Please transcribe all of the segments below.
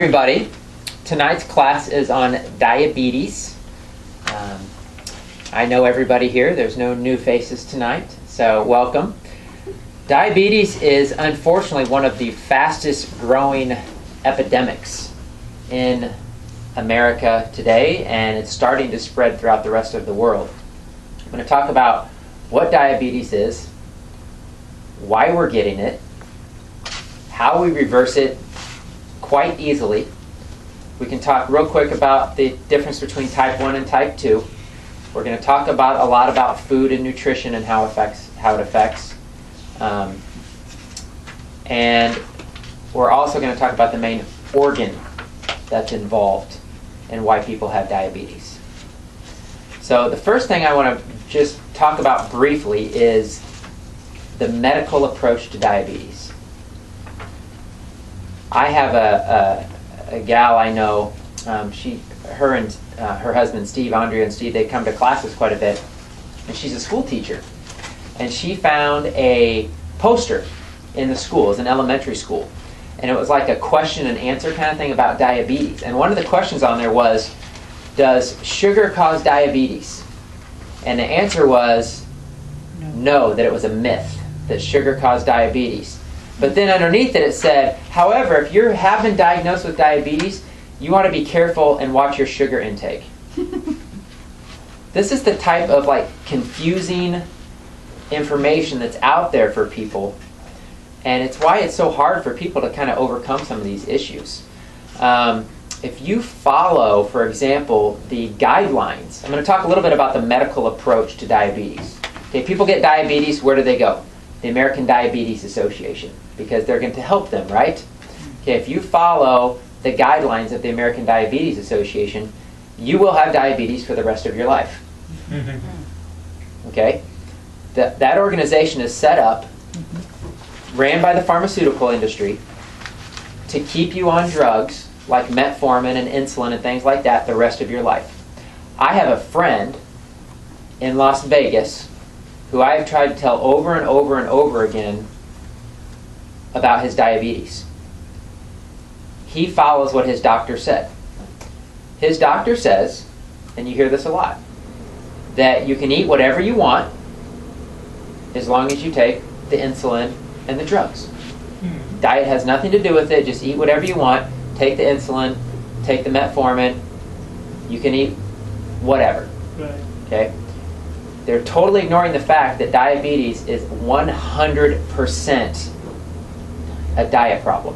Everybody, tonight's class is on diabetes. I know everybody here. There's no new faces tonight, so welcome. Diabetes is unfortunately one of the fastest growing epidemics in America today, and it's starting to spread throughout the rest of the world. I'm going to talk about what diabetes is, why we're getting it, how we reverse it quite easily. We can talk real quick about the difference between type 1 and type 2. We're going to talk a lot about food and nutrition and how it affects. And we're also going to talk about the main organ that's involved and why people have diabetes. So the first thing I want to just talk about briefly is the medical approach to diabetes. I have a gal I know. Her and her husband Steve, Andrea and Steve, they come to classes quite a bit, and she's a school teacher. And she found a poster in the school, it was an elementary school, and it was like a question and answer kind of thing about diabetes. And one of the questions on there was, does sugar cause diabetes? And the answer was no, that it was a myth that sugar caused diabetes. But then underneath it said, however, if you have been diagnosed with diabetes, you want to be careful and watch your sugar intake. This is the type of confusing information that's out there for people, and it's why it's so hard for people to kind of overcome some of these issues. If you follow, for example, the guidelines, I'm going to talk a little bit about the medical approach to diabetes. Okay, people get diabetes, where do they go? The American Diabetes Association, because they're going to help them, right? Okay, if you follow the guidelines of the American Diabetes Association, you will have diabetes for the rest of your life. Okay? That organization is set up, ran by the pharmaceutical industry, to keep you on drugs like metformin and insulin and things like that the rest of your life. I have a friend in Las Vegas who I have tried to tell over and over and over again about his diabetes. He follows what his doctor said. His doctor says, and you hear this a lot, that you can eat whatever you want as long as you take the insulin and the drugs. Diet has nothing to do with it. Just eat whatever you want. Take the insulin, take the metformin. You can eat whatever. Right. Okay? They're totally ignoring the fact that diabetes is 100% a diet problem.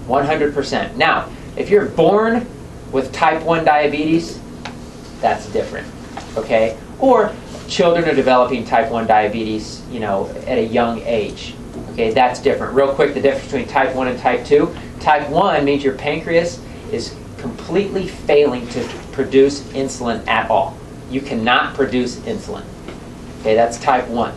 100%. Now, if you're born with type 1 diabetes, that's different. Okay? Or children are developing type 1 diabetes, at a young age. Okay, that's different. Real quick, the difference between type 1 and type 2. Type 1 means your pancreas is completely failing to produce insulin at all. You cannot produce insulin. Okay, that's type 1.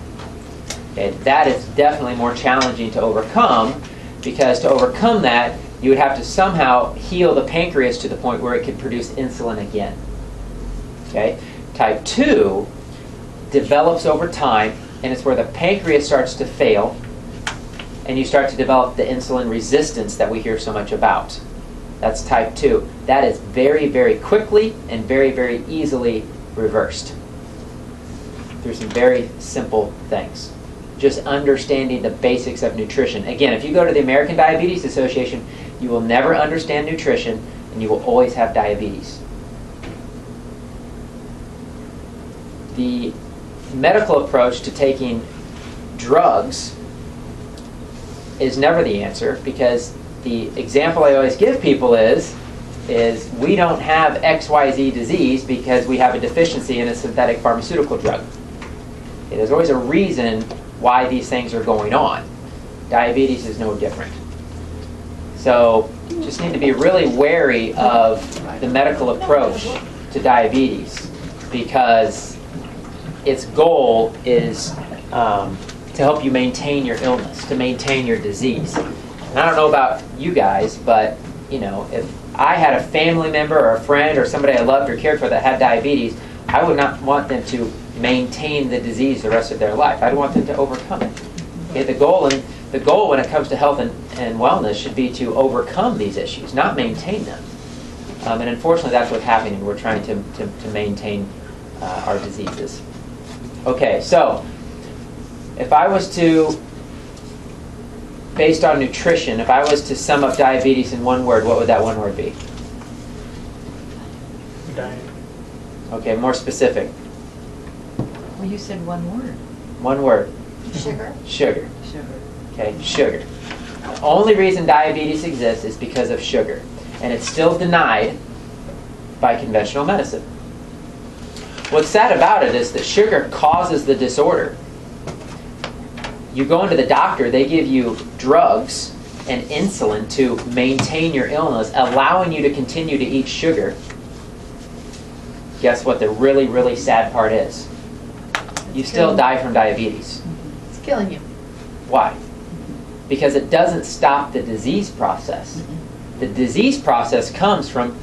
Okay, that is definitely more challenging to overcome, because to overcome that, you would have to somehow heal the pancreas to the point where it could produce insulin again. Okay, type 2 develops over time, and it's where the pancreas starts to fail, and you start to develop the insulin resistance that we hear so much about. That's type 2. That is very, very quickly and very, very easily reversed through some very simple things. Just understanding the basics of nutrition. Again, if you go to the American Diabetes Association, you will never understand nutrition, and you will always have diabetes. The medical approach to taking drugs is never the answer, because the example I always give people is we don't have XYZ disease because we have a deficiency in a synthetic pharmaceutical drug. Okay, there's always a reason why these things are going on. Diabetes is no different. So just need to be really wary of the medical approach to diabetes, because its goal is to help you maintain your illness, to maintain your disease. And I don't know about you guys, but if I had a family member or a friend or somebody I loved or cared for that had diabetes, I would not want them to maintain the disease the rest of their life. I'd want them to overcome it. Okay, the goal in the goal when it comes to health and wellness should be to overcome these issues, not maintain them. And unfortunately, that's what's happening. We're trying to maintain our diseases. Okay, so if I was to, based on nutrition, if I was to sum up diabetes in one word, what would that one word be? Diet. Okay, more specific. Well, you said one word. One word. Sugar. Sugar. Sugar. Okay, sugar. The only reason diabetes exists is because of sugar. And it's still denied by conventional medicine. What's sad about it is that sugar causes the disorder. You go into the doctor, they give you drugs and insulin to maintain your illness, allowing you to continue to eat sugar. Guess what the really, really sad part is? You still die from diabetes. It's killing you. Why? Because it doesn't stop the disease process. The disease process comes from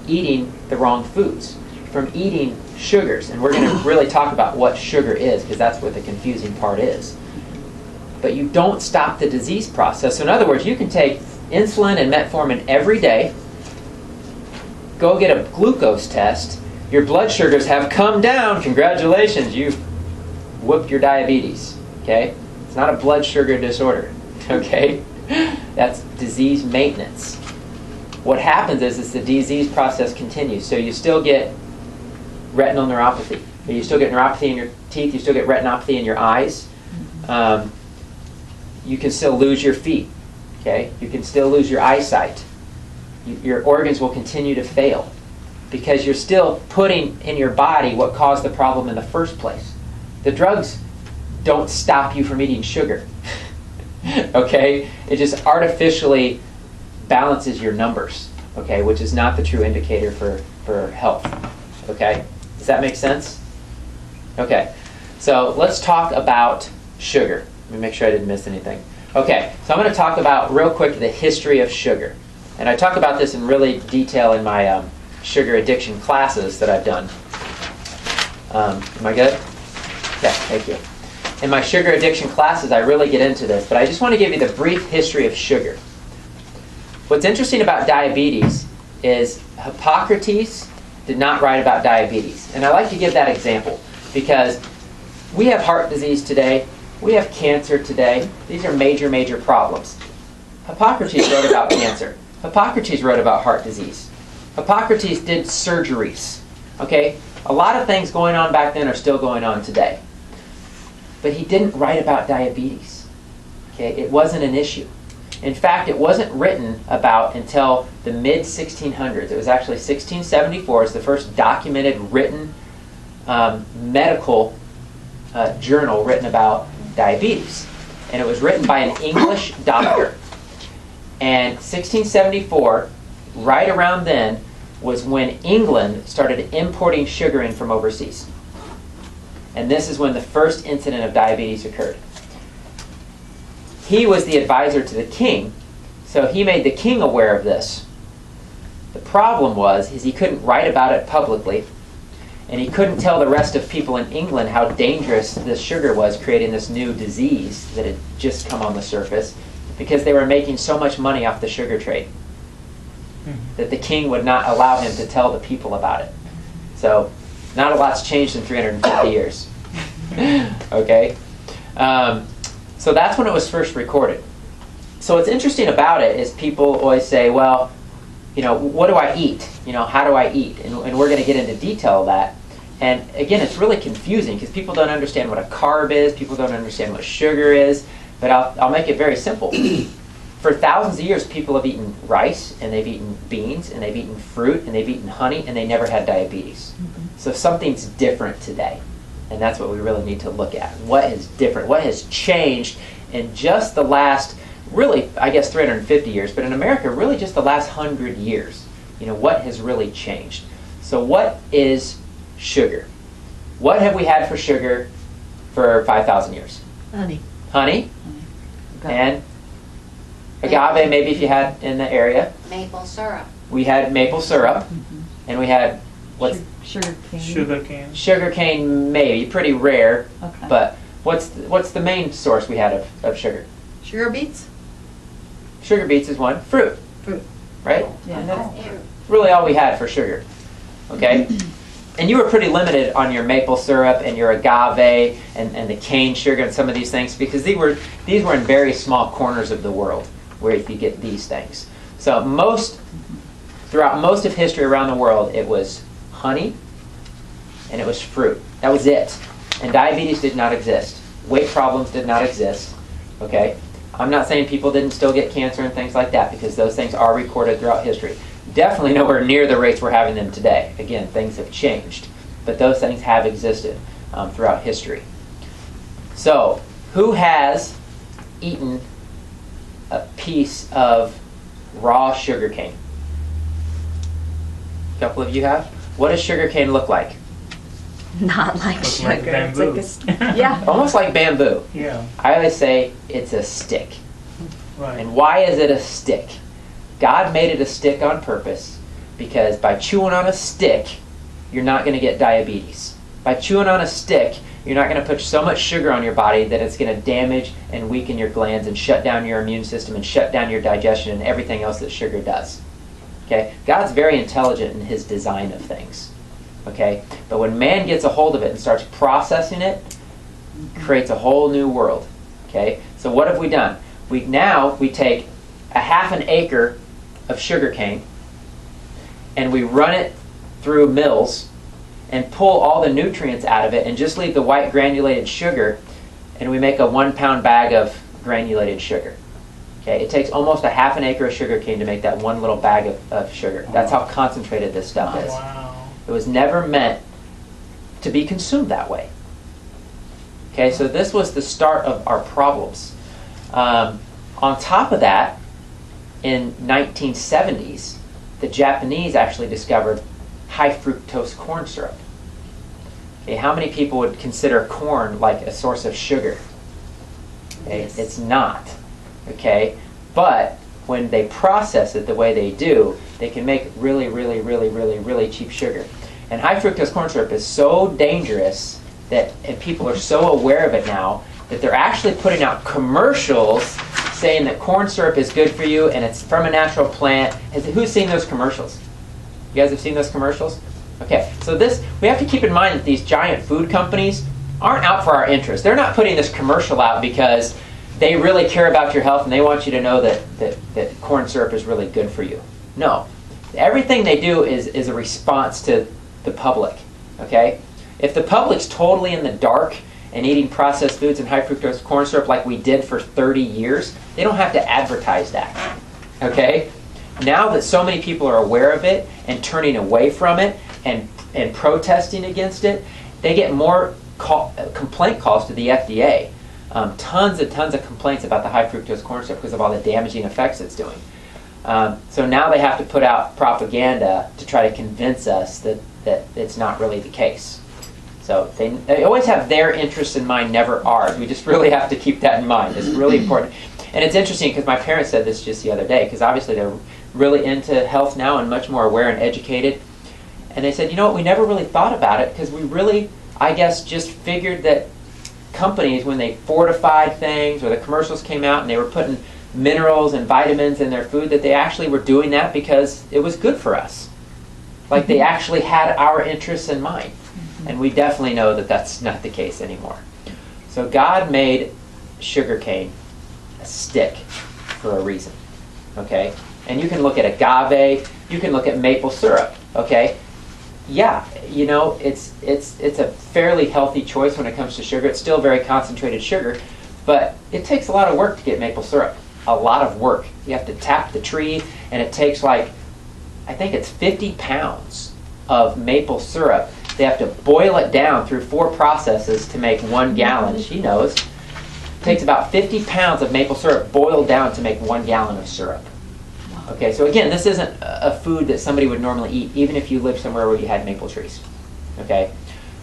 eating the wrong foods, from eating sugars. And we're going to really talk about what sugar is, because that's what the confusing part is. But you don't stop the disease process. So in other words, you can take insulin and metformin every day, go get a glucose test, your blood sugars have come down, congratulations, you've whooped your diabetes. Okay? It's not a blood sugar disorder. Okay? That's disease maintenance. What happens is the disease process continues. So you still get retinal neuropathy. You still get neuropathy in your teeth. You still get retinopathy in your eyes. You can still lose your feet. Okay? You can still lose your eyesight. Your organs will continue to fail because you're still putting in your body what caused the problem in the first place. The drugs don't stop you from eating sugar. Okay? It just artificially balances your numbers, okay, which is not the true indicator for health. Okay? Does that make sense? Okay. So let's talk about sugar. Let me make sure I didn't miss anything. Okay, so I'm going to talk about real quick the history of sugar. And I talk about this in really detail in my sugar addiction classes that I've done. Am I good? Yeah, thank you. In my sugar addiction classes, I really get into this, but I just want to give you the brief history of sugar. What's interesting about diabetes is Hippocrates did not write about diabetes. And I like to give that example because we have heart disease today, we have cancer today. These are major, major problems. Hippocrates wrote about cancer. Hippocrates wrote about heart disease. Hippocrates did surgeries. Okay? A lot of things going on back then are still going on today. But he didn't write about diabetes. Okay? It wasn't an issue. In fact, it wasn't written about until the mid-1600s. It was actually 1674 is the first documented written medical journal written about diabetes. And it was written by an English doctor. And 1674, right around then, was when England started importing sugar in from overseas. And this is when the first incident of diabetes occurred. He was the advisor to the king, so he made the king aware of this. The problem was he couldn't write about it publicly, and he couldn't tell the rest of people in England how dangerous this sugar was, creating this new disease that had just come on the surface, because they were making so much money off the sugar trade that the king would not allow him to tell the people about it. So, not a lot's changed in 350 years. Okay? So that's when it was first recorded. So what's interesting about it is people always say, well, you know, what do I eat? You know, how do I eat? And we're going to get into detail of that. And again, it's really confusing because people don't understand what a carb is. People don't understand what sugar is. But I'll make it very simple. For thousands of years, people have eaten rice, and they've eaten beans, and they've eaten fruit, and they've eaten honey, and they never had diabetes. So something's different today. And that's what we really need to look at. What is different? What has changed in just the last, really, I guess 350 years, but in America, really just the last 100 years. You know, what has really changed? So what is sugar? What have we had for sugar for 5,000 years? Honey. Honey. And agave, maybe if you had in the area. Maple syrup. We had maple syrup. And we had, what's Sugar cane. Sugar cane. sugar cane, maybe, pretty rare. Okay. But what's the main source we had of sugar? Sugar beets? Sugar beets is one. Fruit, Fruit. right? Yeah. And that's really all we had for sugar. Okay? And you were pretty limited on your maple syrup and your agave and the cane sugar and some of these things because these were in very small corners of the world where you get these things. So throughout most of history around the world, it was honey and it was fruit. That was it. And diabetes did not exist. Weight problems did not exist. Okay? I'm not saying people didn't still get cancer and things like that because those things are recorded throughout history. Definitely nowhere near the rates we're having them today. Again, things have changed. But those things have existed throughout history. So, who has eaten a piece of raw sugar cane? A couple of you have? What does sugar cane look like? Not like Looks sugar. like bamboo. It's like yeah. Almost like bamboo. Yeah, I always say it's a stick. right. And why is it a stick? God made it a stick on purpose because by chewing on a stick, you're not going to get diabetes. By chewing on a stick, you're not going to put so much sugar on your body that it's going to damage and weaken your glands and shut down your immune system and shut down your digestion and everything else that sugar does. Okay? God's very intelligent in his design of things. Okay? But when man gets a hold of it and starts processing it, it creates a whole new world. Okay? So what have we done? We take a half an acre of sugar cane and we run it through mills and pull all the nutrients out of it and just leave the white granulated sugar, and we make a 1 pound bag of granulated sugar. Okay, it takes almost a half an acre of sugar cane to make that one little bag of sugar. That's how concentrated this stuff is. Wow. It was never meant to be consumed that way. Okay, so this was the start of our problems. On top of that, in 1970s, the Japanese actually discovered high fructose corn syrup. Okay, how many people would consider corn like a source of sugar? Okay, Yes. It's not. Okay, but when they process it the way they do, they can make really, really, really, really, really cheap sugar. And high fructose corn syrup is so dangerous that, and people are so aware of it now, that they're actually putting out commercials saying that corn syrup is good for you and it's from a natural plant. Who's seen those commercials? You guys have seen those commercials? Okay, so we have to keep in mind that these giant food companies aren't out for our interest. They're not putting this commercial out because they really care about your health and they want you to know that corn syrup is really good for you. No. Everything they do is a response to the public. Okay? If the public's totally in the dark and eating processed foods and high fructose corn syrup like we did for 30 years, they don't have to advertise that. Okay? Now that so many people are aware of it and turning away from it and protesting against it, they get more complaint calls to the FDA. Tons and tons of complaints about the high fructose corn syrup because of all the damaging effects it's doing. So now they have to put out propaganda to try to convince us that it's not really the case. So they always have their interests in mind, never ours. We just really have to keep that in mind. It's really important. And it's interesting because my parents said this just the other day, because obviously they're really into health now and much more aware and educated. And they said, you know what, we never really thought about it because we really, I guess, just figured that companies, when they fortified things or the commercials came out and they were putting minerals and vitamins in their food, that they actually were doing that because it was good for us. Like they actually had our interests in mind. And we definitely know that that's not the case anymore. So God made sugarcane a stick for a reason. Okay? And you can look at agave, you can look at maple syrup. Okay? Yeah, you know, it's a fairly healthy choice when it comes to sugar. It's still very concentrated sugar, but it takes a lot of work to get maple syrup. A lot of work. You have to tap the tree, and it takes I think it's 50 pounds of maple syrup. They have to boil it down through 4 processes to make 1 gallon. She knows. It takes about 50 pounds of maple syrup boiled down to make 1 gallon of syrup. Okay, so again, this isn't a food that somebody would normally eat, even if you live somewhere where you had maple trees. Okay,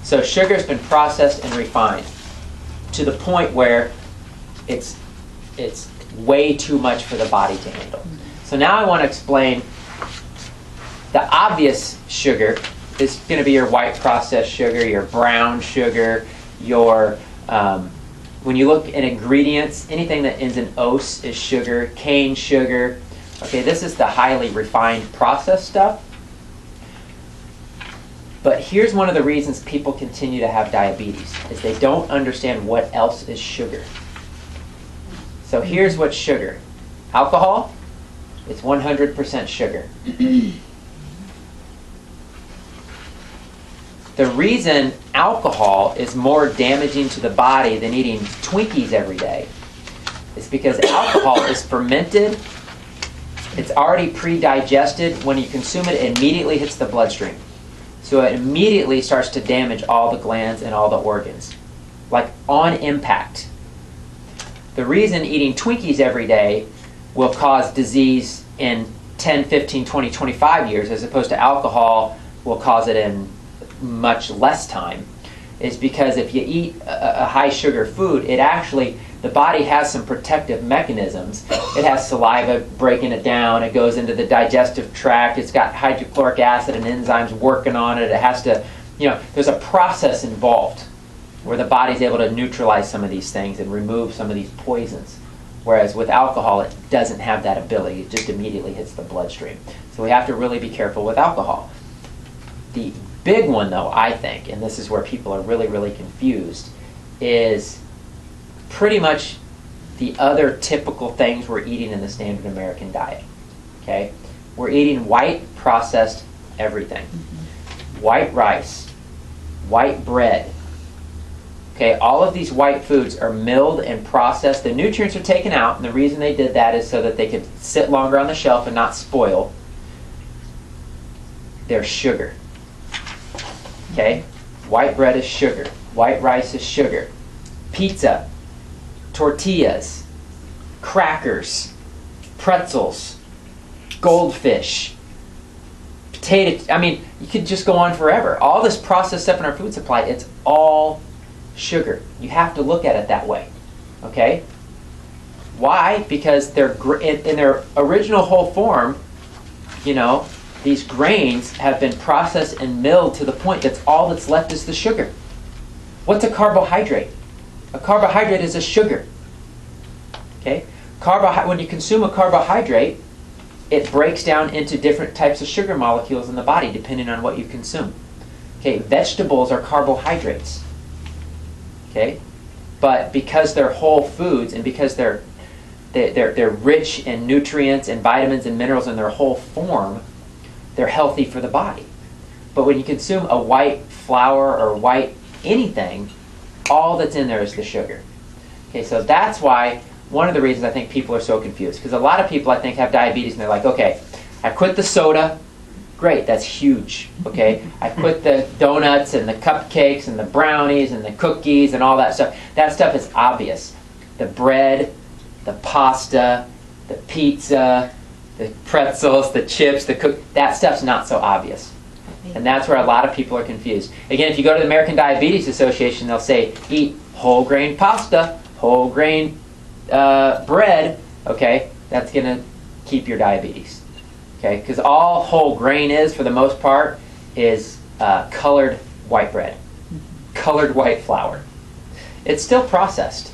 so sugar's been processed and refined to the point where it's way too much for the body to handle. So now I want to explain the obvious sugar is going to be your white processed sugar, your brown sugar, your When you look at ingredients, anything that ends in ose is sugar, cane sugar. Okay, this is the highly refined processed stuff. But here's one of the reasons people continue to have diabetes, is they don't understand what else is sugar. So here's what's sugar. Alcohol, it's 100% sugar. The reason alcohol is more damaging to the body than eating Twinkies every day is because alcohol is fermented. It's already pre-digested. When you consume it, it immediately hits the bloodstream. So it immediately starts to damage all the glands and all the organs, like on impact. The reason eating Twinkies every day will cause disease in 10, 15, 20, 25 years, as opposed to alcohol will cause it in much less time, is because if you eat a high sugar food, it actually, the body has some protective mechanisms. It has saliva breaking it down. It goes into the digestive tract. It's got hydrochloric acid and enzymes working on it. It has to, there's a process involved where the body's able to neutralize some of these things and remove some of these poisons. Whereas with alcohol, it doesn't have that ability. It just immediately hits the bloodstream. So we have to really be careful with alcohol. The big one, though, I think, and this is where people are really, really confused, is pretty much the other typical things we're eating in the standard American diet. Okay? We're eating white processed everything. White rice, white bread. Okay, all of these white foods are milled and processed. The nutrients are taken out, and the reason they did that is so that they could sit longer on the shelf and not spoil. They're sugar. Okay? White bread is sugar. White rice is sugar. Pizza, tortillas, crackers, pretzels, goldfish, potato. I mean, you could just go on forever. All this processed stuff in our food supply, it's all sugar. You have to look at it that way. Okay? Why? Because they're in their original whole form, these grains have been processed and milled to the point that's all that's left is the sugar. What's a carbohydrate? A carbohydrate is a sugar. Okay? When you consume a carbohydrate, it breaks down into different types of sugar molecules in the body depending on what you consume. Okay? Vegetables are carbohydrates. Okay? But because they're whole foods and because they're rich in nutrients and vitamins and minerals in their whole form, they're healthy for the body. But when you consume a white flour or white anything, all that's in there is the sugar. Okay, so that's why, one of the reasons I think people are so confused. Because a lot of people, I think, have diabetes and they're like, okay, I quit the soda. Great, that's huge. Okay, I quit the donuts and the cupcakes and the brownies and the cookies and all that stuff. That stuff is obvious. The bread, the pasta, the pizza, the pretzels, the chips, that stuff's not so obvious. And that's where a lot of people are confused. Again, if you go to the American Diabetes Association, they'll say, eat whole grain pasta, whole grain bread. Okay, that's going to keep your diabetes. Okay, because all whole grain is, for the most part, is colored white bread, colored white flour. It's still processed.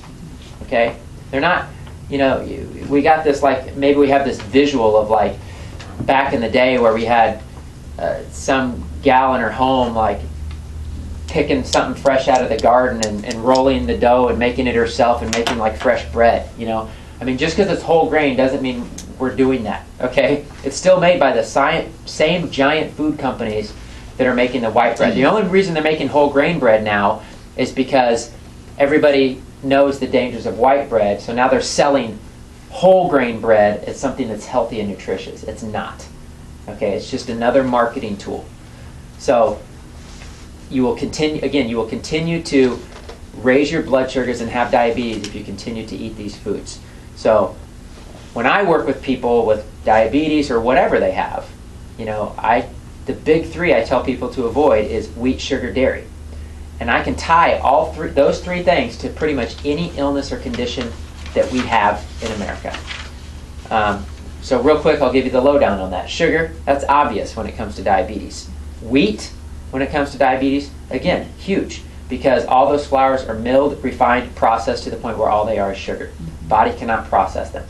Okay, they're not. We got this, like, maybe we have this visual of, like, back in the day where we had some gal in her home, like, picking something fresh out of the garden and rolling the dough and making it herself and making, like, fresh bread. I mean, just because it's whole grain doesn't mean we're doing that. Okay, it's still made by the same giant food companies that are making the white bread. The only reason they're making whole grain bread now is because everybody knows the dangers of white bread, so now they're selling whole grain bread as something that's healthy and nutritious. It's not. Okay, it's just another marketing tool. So you will continue to raise your blood sugars and have diabetes if you continue to eat these foods. So when I work with people with diabetes or whatever they have, the big three I tell people to avoid is wheat, sugar, dairy. And I can tie those three things to pretty much any illness or condition that we have in America. So real quick, I'll give you the lowdown on that. Sugar, that's obvious when it comes to diabetes. Wheat, when it comes to diabetes, again, huge. because all those flours are milled, refined, processed to the point where all they are is sugar. Body cannot process them.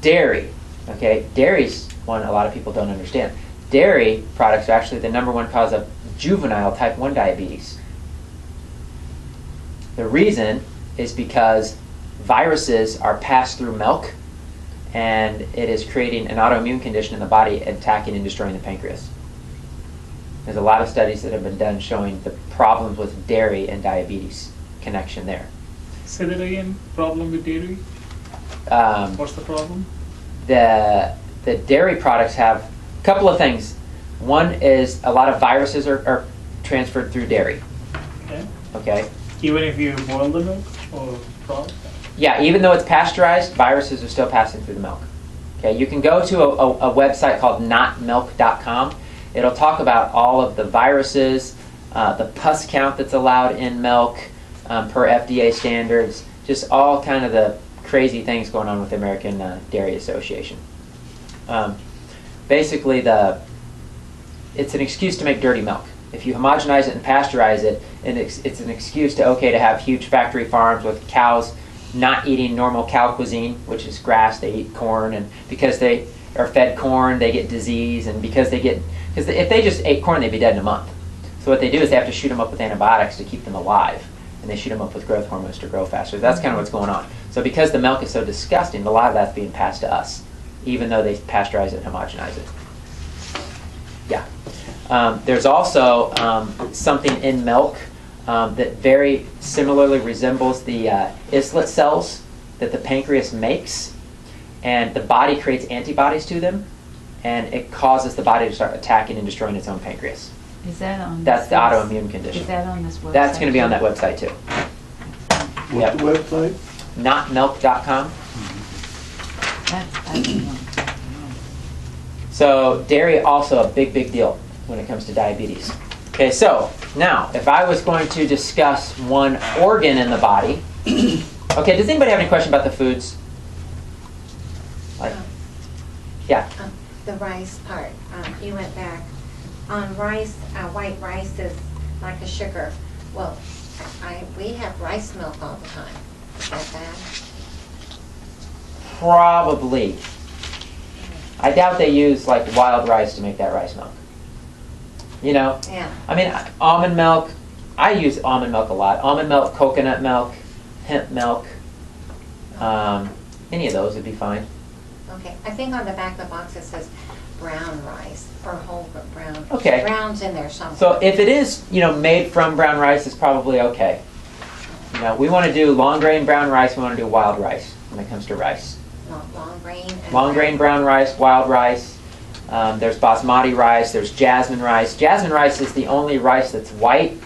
Dairy, okay, dairy's one a lot of people don't understand. Dairy products are actually the #1 cause of juvenile type 1 diabetes. The reason is because viruses are passed through milk, and it is creating an autoimmune condition in the body, attacking and destroying the pancreas. There's a lot of studies that have been done showing the problems with dairy and diabetes connection there. Say that again, problem with dairy? What's the problem? The dairy products have a couple of things. One is a lot of viruses are transferred through dairy. Okay. Okay? Even if you boil the milk or product? Yeah, even though it's pasteurized, viruses are still passing through the milk. Okay, you can go to a website called notmilk.com. It'll talk about all of the viruses, the pus count that's allowed in milk per FDA standards, just all kind of the crazy things going on with the American Dairy Association. Basically, it's an excuse to make dirty milk. If you homogenize it and pasteurize it, it's an excuse to have huge factory farms with cows not eating normal cow cuisine, which is grass. They eat corn, and because they are fed corn, they get disease, and because if they just ate corn, they'd be dead in a month. So what they do is they have to shoot them up with antibiotics to keep them alive, and they shoot them up with growth hormones to grow faster. That's kind of what's going on. So because the milk is so disgusting, a lot of that's being passed to us, even though they pasteurize it and homogenize it. Yeah. There's also something in milk that very similarly resembles the islet cells that the pancreas makes, and the body creates antibodies to them, and it causes the body to start attacking and destroying its own pancreas. Is that on? That's the autoimmune condition. Is that on this website? That's going to be on that website too. What's the website? Notmilk.com. That's So dairy also a big deal when it comes to diabetes. Okay, so now if I was going to discuss one organ in the body, okay, does anybody have any question about the foods? Like, yeah. The rice part, you went back. On rice, white rice is like a sugar. Well, we have rice milk all the time. Is that bad? Probably. I doubt they use like wild rice to make that rice milk. You know? Yeah. I mean, almond milk, I use almond milk a lot. Almond milk, coconut milk, hemp milk, any of those would be fine. Okay. I think on the back of the box it says brown rice or whole brown. Okay. Brown's in there somewhere. So if it is, made from brown rice, it's probably okay. We want to do long grain brown rice, we want to do wild rice when it comes to rice. Long grain. And Long grain brown rice, wild rice. There's basmati rice, there's jasmine rice. Jasmine rice is the only rice that's white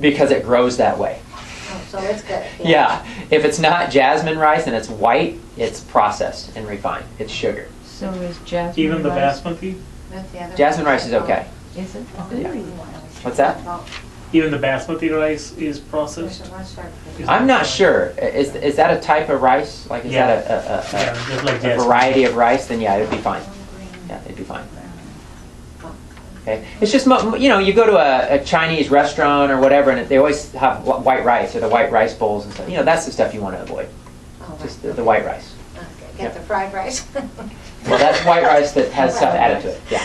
because it grows that way. Oh, so it's good. Yeah, if it's not jasmine rice and it's white, it's processed and refined. It's sugar. So is jasmine Even the rice? basmati? That's the other Jasmine one. rice is okay. Is it? Yeah. What's that? Even the basmati rice is processed? I'm not sure. Is that a type of rice? Like, is Yeah. that Yeah, just like a jasmine. variety of rice? Then yeah, it'd be fine. Yeah, it'd be fine. Okay. It's just, you go to a Chinese restaurant or whatever, and they always have white rice or the white rice bowls and stuff. That's the stuff you want to avoid. Oh, Just the white rice. Okay, get the fried rice. Well, that's white rice that has stuff added to it. Yeah. I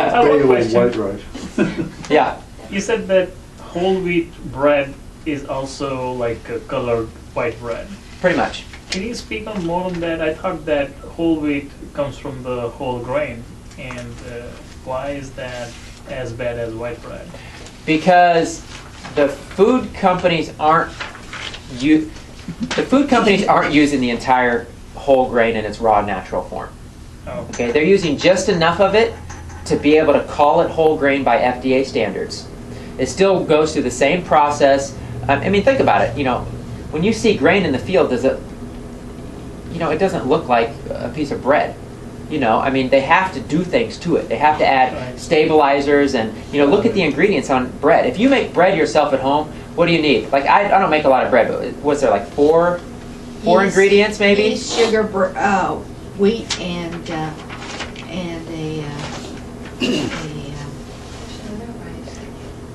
have a Very question. white rice. Yeah. You said that whole wheat bread is also like a colored white bread. Pretty much. Can you speak on more on that? I thought that whole wheat comes from the whole grain, and why is that as bad as white bread? Because the food companies aren't using the entire whole grain in its raw natural form. Oh. Okay, they're using just enough of it to be able to call it whole grain by FDA standards. It still goes through the same process. I mean, think about it. When you see grain in the field, it doesn't look like a piece of bread. I mean, they have to do things to it. They have to add stabilizers and, look at the ingredients on bread. If you make bread yourself at home, what do you need? Like, I don't make a lot of bread, but what's there, like four ingredients maybe? Yeast, sugar, wheat, and a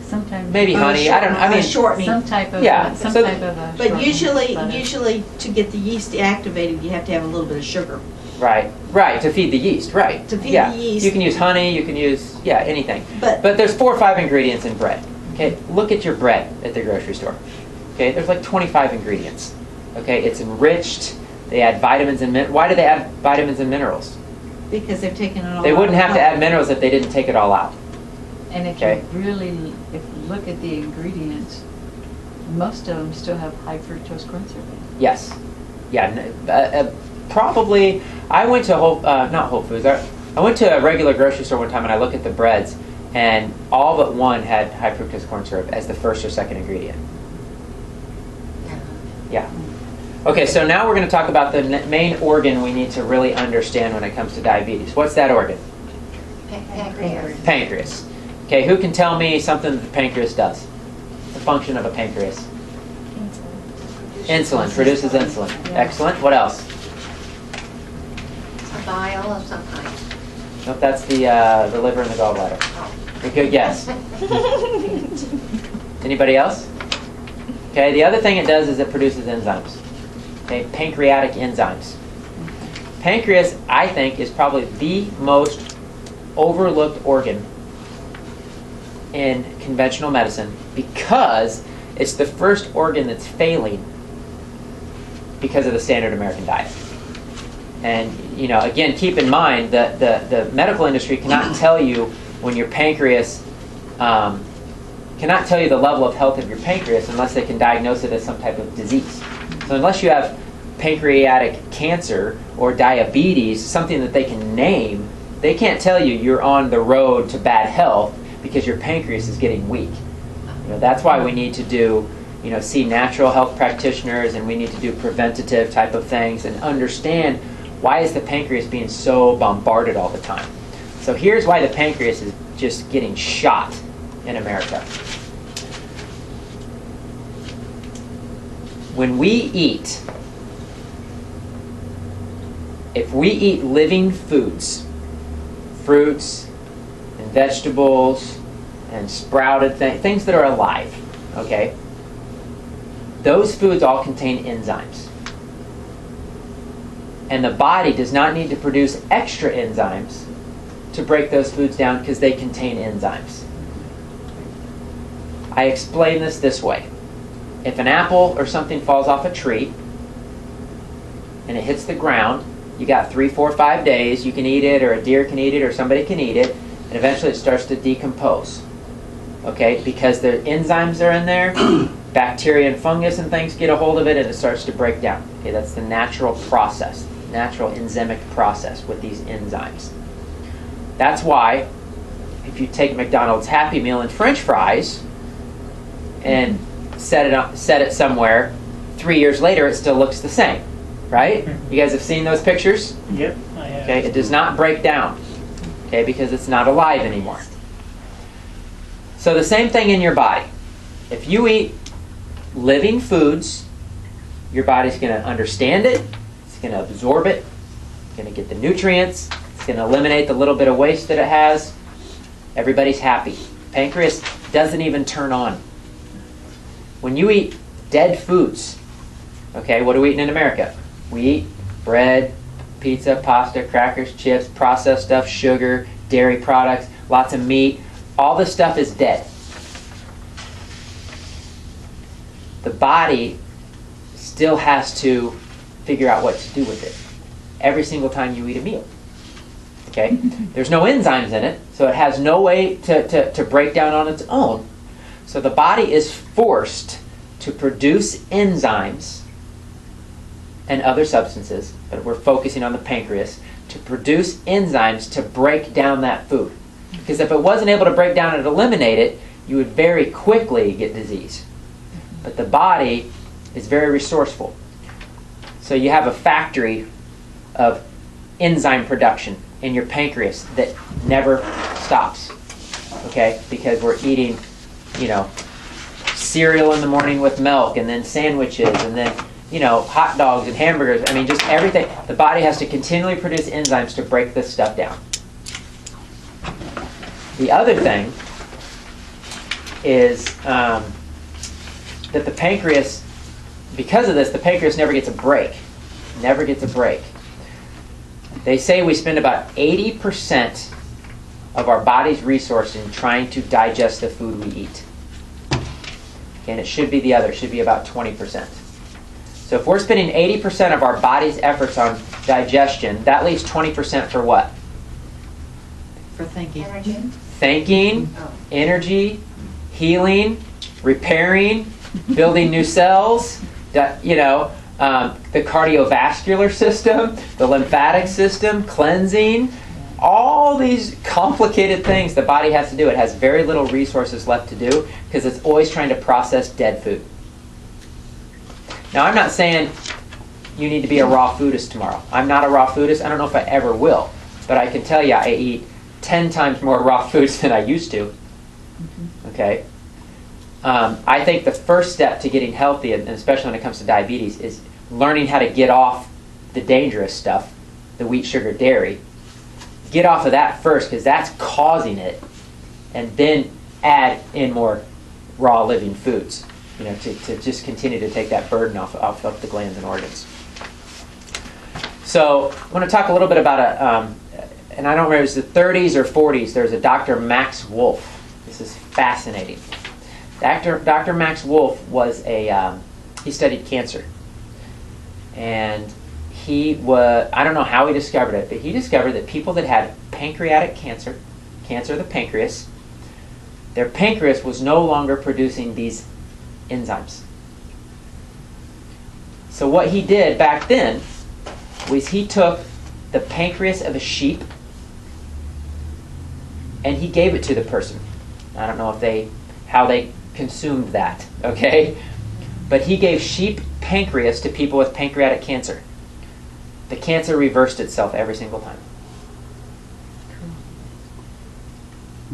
Some sometimes. maybe honey. I mean, shortening. Some type of, Yeah, some so- type of a. But shortening usually, butter. usually to get the yeast activated, you have to have a little bit of sugar. right, to feed the yeast, right. To feed yeah. the yeast. You can use honey, you can use, anything. But But there's 4 or 5 ingredients in bread. Okay, look at your bread at the grocery store. Okay, there's like 25 ingredients. Okay, it's enriched. They add vitamins and why do they add vitamins and minerals? because they've taken it all They out wouldn't of have to the add minerals if they didn't take it all out. And if Okay. you really, if you look at the ingredients, most of them still have high fructose corn syrup. Yes. Yeah. Probably. I went to not Whole Foods. I went to a regular grocery store one time and I looked at the breads, and all but one had high fructose corn syrup as the first or second ingredient. Yeah. Okay, so now we're going to talk about the main organ we need to really understand when it comes to diabetes. What's that organ? Pancreas. Pancreas. Okay, who can tell me something that the pancreas does? The function of a pancreas. Insulin. Produces insulin. Excellent. What else? A bile of some kind. Nope, that's the liver and the gallbladder. Oh. A good guess. Anybody else? Okay, the other thing it does is it produces enzymes. Okay, pancreatic enzymes. Pancreas, I think, is probably the most overlooked organ in conventional medicine because it's the first organ that's failing because of the standard American diet. And, again, keep in mind that the medical industry cannot tell you when your pancreas, cannot tell you the level of health of your pancreas unless they can diagnose it as some type of disease. So unless you have pancreatic cancer or diabetes, something that they can name, they can't tell you you're on the road to bad health because your pancreas is getting weak. That's why we need to do, see natural health practitioners, and we need to do preventative type of things and understand why is the pancreas being so bombarded all the time. So here's why the pancreas is just getting shot in America. When we eat, if we eat living foods, fruits and vegetables and sprouted things that are alive, okay, those foods all contain enzymes. And the body does not need to produce extra enzymes to break those foods down because they contain enzymes. I explain this way. If an apple or something falls off a tree and it hits the ground, you got 3, 4, 5 days, you can eat it, or a deer can eat it, or somebody can eat it, and eventually it starts to decompose. Okay, because the enzymes are in there, bacteria and fungus and things get a hold of it and it starts to break down. Okay, that's the natural process, natural enzymic process with these enzymes. That's why if you take McDonald's Happy Meal and French fries and set it somewhere, 3 years later it still looks the same, right? You guys have seen those pictures? Yep, I have. Okay, it does not break down, okay, because it's not alive anymore. So the same thing in your body. If you eat living foods, your body's going to understand it, it's going to absorb it, it's going to get the nutrients, it's going to eliminate the little bit of waste that it has. Everybody's happy. Pancreas doesn't even turn on. When you eat dead foods, okay, what are we eating in America? We eat bread, pizza, pasta, crackers, chips, processed stuff, sugar, dairy products, lots of meat. All this stuff is dead. The body still has to figure out what to do with it every single time you eat a meal. Okay? There's no enzymes in it, so it has no way to break down on its own. So the body is forced to produce enzymes and other substances, but we're focusing on the pancreas, to produce enzymes to break down that food. Because if it wasn't able to break down and eliminate it, you would very quickly get disease. But the body is very resourceful. So you have a factory of enzyme production in your pancreas that never stops. Okay? Because we're eating, cereal in the morning with milk, and then sandwiches, and then, hot dogs and hamburgers. I mean, just everything. The body has to continually produce enzymes to break this stuff down. The other thing is that the pancreas, because of this, the pancreas never gets a break. Never gets a break. They say we spend about 80% of our body's resources in trying to digest the food we eat. And it should be the other. It should be about 20%. So if we're spending 80% of our body's efforts on digestion, that leaves 20% for what? For thinking. Energy? Thinking, Oh. energy, healing, repairing, building new cells, the cardiovascular system, the lymphatic system, cleansing, all these complicated things the body has to do. It has very little resources left to do because it's always trying to process dead food. Now, I'm not saying you need to be a raw foodist tomorrow. I'm not a raw foodist. I don't know if I ever will. But I can tell you I eat 10 times more raw foods than I used to. Okay? I think the first step to getting healthy, and especially when it comes to diabetes, is learning how to get off the dangerous stuff, the wheat, sugar, dairy. Get off of that first because that's causing it, and then add in more raw living foods, to just continue to take that burden off of the glands and organs. So I want to talk a little bit about and I don't remember, it was the 30s or 40s, there's a Dr. Max Wolf. This is fascinating. Dr. Max Wolf was he studied cancer. And I don't know how he discovered it, but he discovered that people that had pancreatic cancer of the pancreas, their pancreas was no longer producing these enzymes. So what he did back then was he took the pancreas of a sheep and he gave it to the person. I don't know how they consumed that, okay? But he gave sheep pancreas to people with pancreatic cancer. The cancer reversed itself every single time.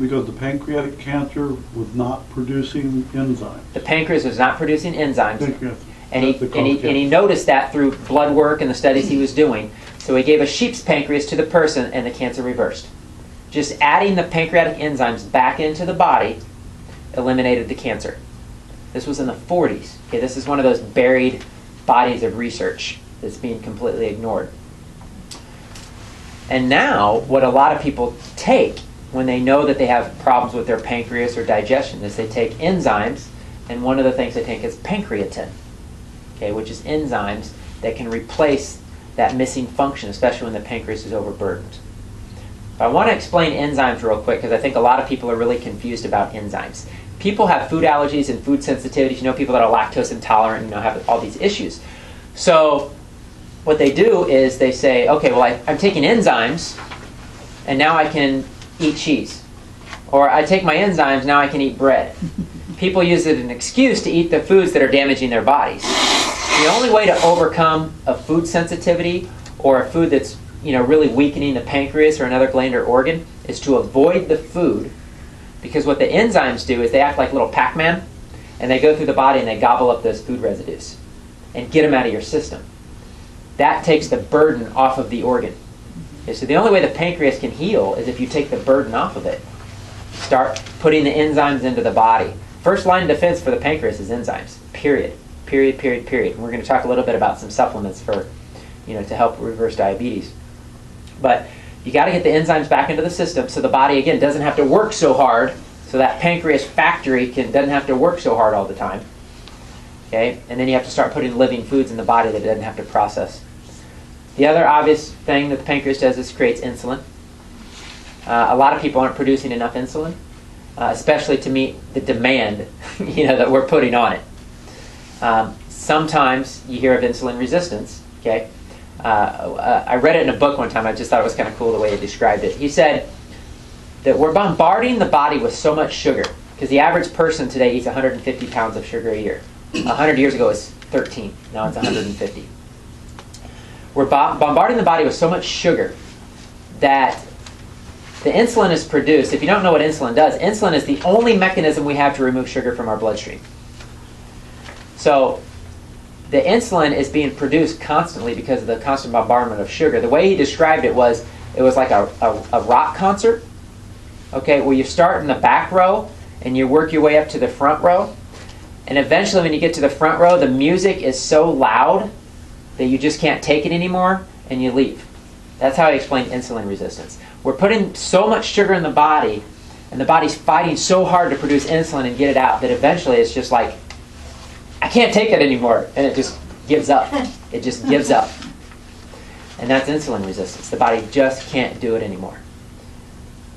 Because the pancreatic cancer was not producing enzymes. The pancreas was not producing enzymes. Pancreas. And he noticed that through blood work and the studies he was doing. So he gave a sheep's pancreas to the person and the cancer reversed. Just adding the pancreatic enzymes back into the body eliminated the cancer. This was in the 40s. Okay, this is one of those buried bodies of research that's being completely ignored. And now, what a lot of people take when they know that they have problems with their pancreas or digestion is they take enzymes, and one of the things they take is pancreatin, okay, which is enzymes that can replace that missing function, especially when the pancreas is overburdened. I want to explain enzymes real quick because I think a lot of people are really confused about enzymes. People have food allergies and food sensitivities. People that are lactose intolerant, have all these issues. So what they do is they say, okay, well, I'm taking enzymes, and now I can eat cheese. Or I take my enzymes, now I can eat bread. People use it as an excuse to eat the foods that are damaging their bodies. The only way to overcome a food sensitivity or a food that's really weakening the pancreas or another gland or organ is to avoid the food, because what the enzymes do is they act like little Pac-Man, and they go through the body and they gobble up those food residues and get them out of your system. That takes the burden off of the organ. Okay, so the only way the pancreas can heal is if you take the burden off of it. Start putting the enzymes into the body. First line of defense for the pancreas is enzymes. Period. Period, period, period. And we're going to talk a little bit about some supplements for, to help reverse diabetes. But you got to get the enzymes back into the system so the body, again, doesn't have to work so hard, so that pancreas factory doesn't have to work so hard all the time. Okay? And then you have to start putting living foods in the body that it doesn't have to process. The other obvious thing that the pancreas does is creates insulin. A lot of people aren't producing enough insulin, especially to meet the demand that we're putting on it. Sometimes you hear of insulin resistance. Okay? I read it in a book one time. I just thought it was kind of cool the way he described it. He said that we're bombarding the body with so much sugar, because the average person today eats 150 pounds of sugar a year. 100 years ago it was 13. Now it's 150. We're bombarding the body with so much sugar that the insulin is produced. If you don't know what insulin does, insulin is the only mechanism we have to remove sugar from our bloodstream. So the insulin is being produced constantly because of the constant bombardment of sugar. The way he described it was like a rock concert, okay, where you start in the back row and you work your way up to the front row. And eventually when you get to the front row, the music is so loud that you just can't take it anymore, and you leave. That's how I explain insulin resistance. We're putting so much sugar in the body, and the body's fighting so hard to produce insulin and get it out, that eventually it's just like, I can't take it anymore, and it just gives up. It just gives up. And that's insulin resistance. The body just can't do it anymore.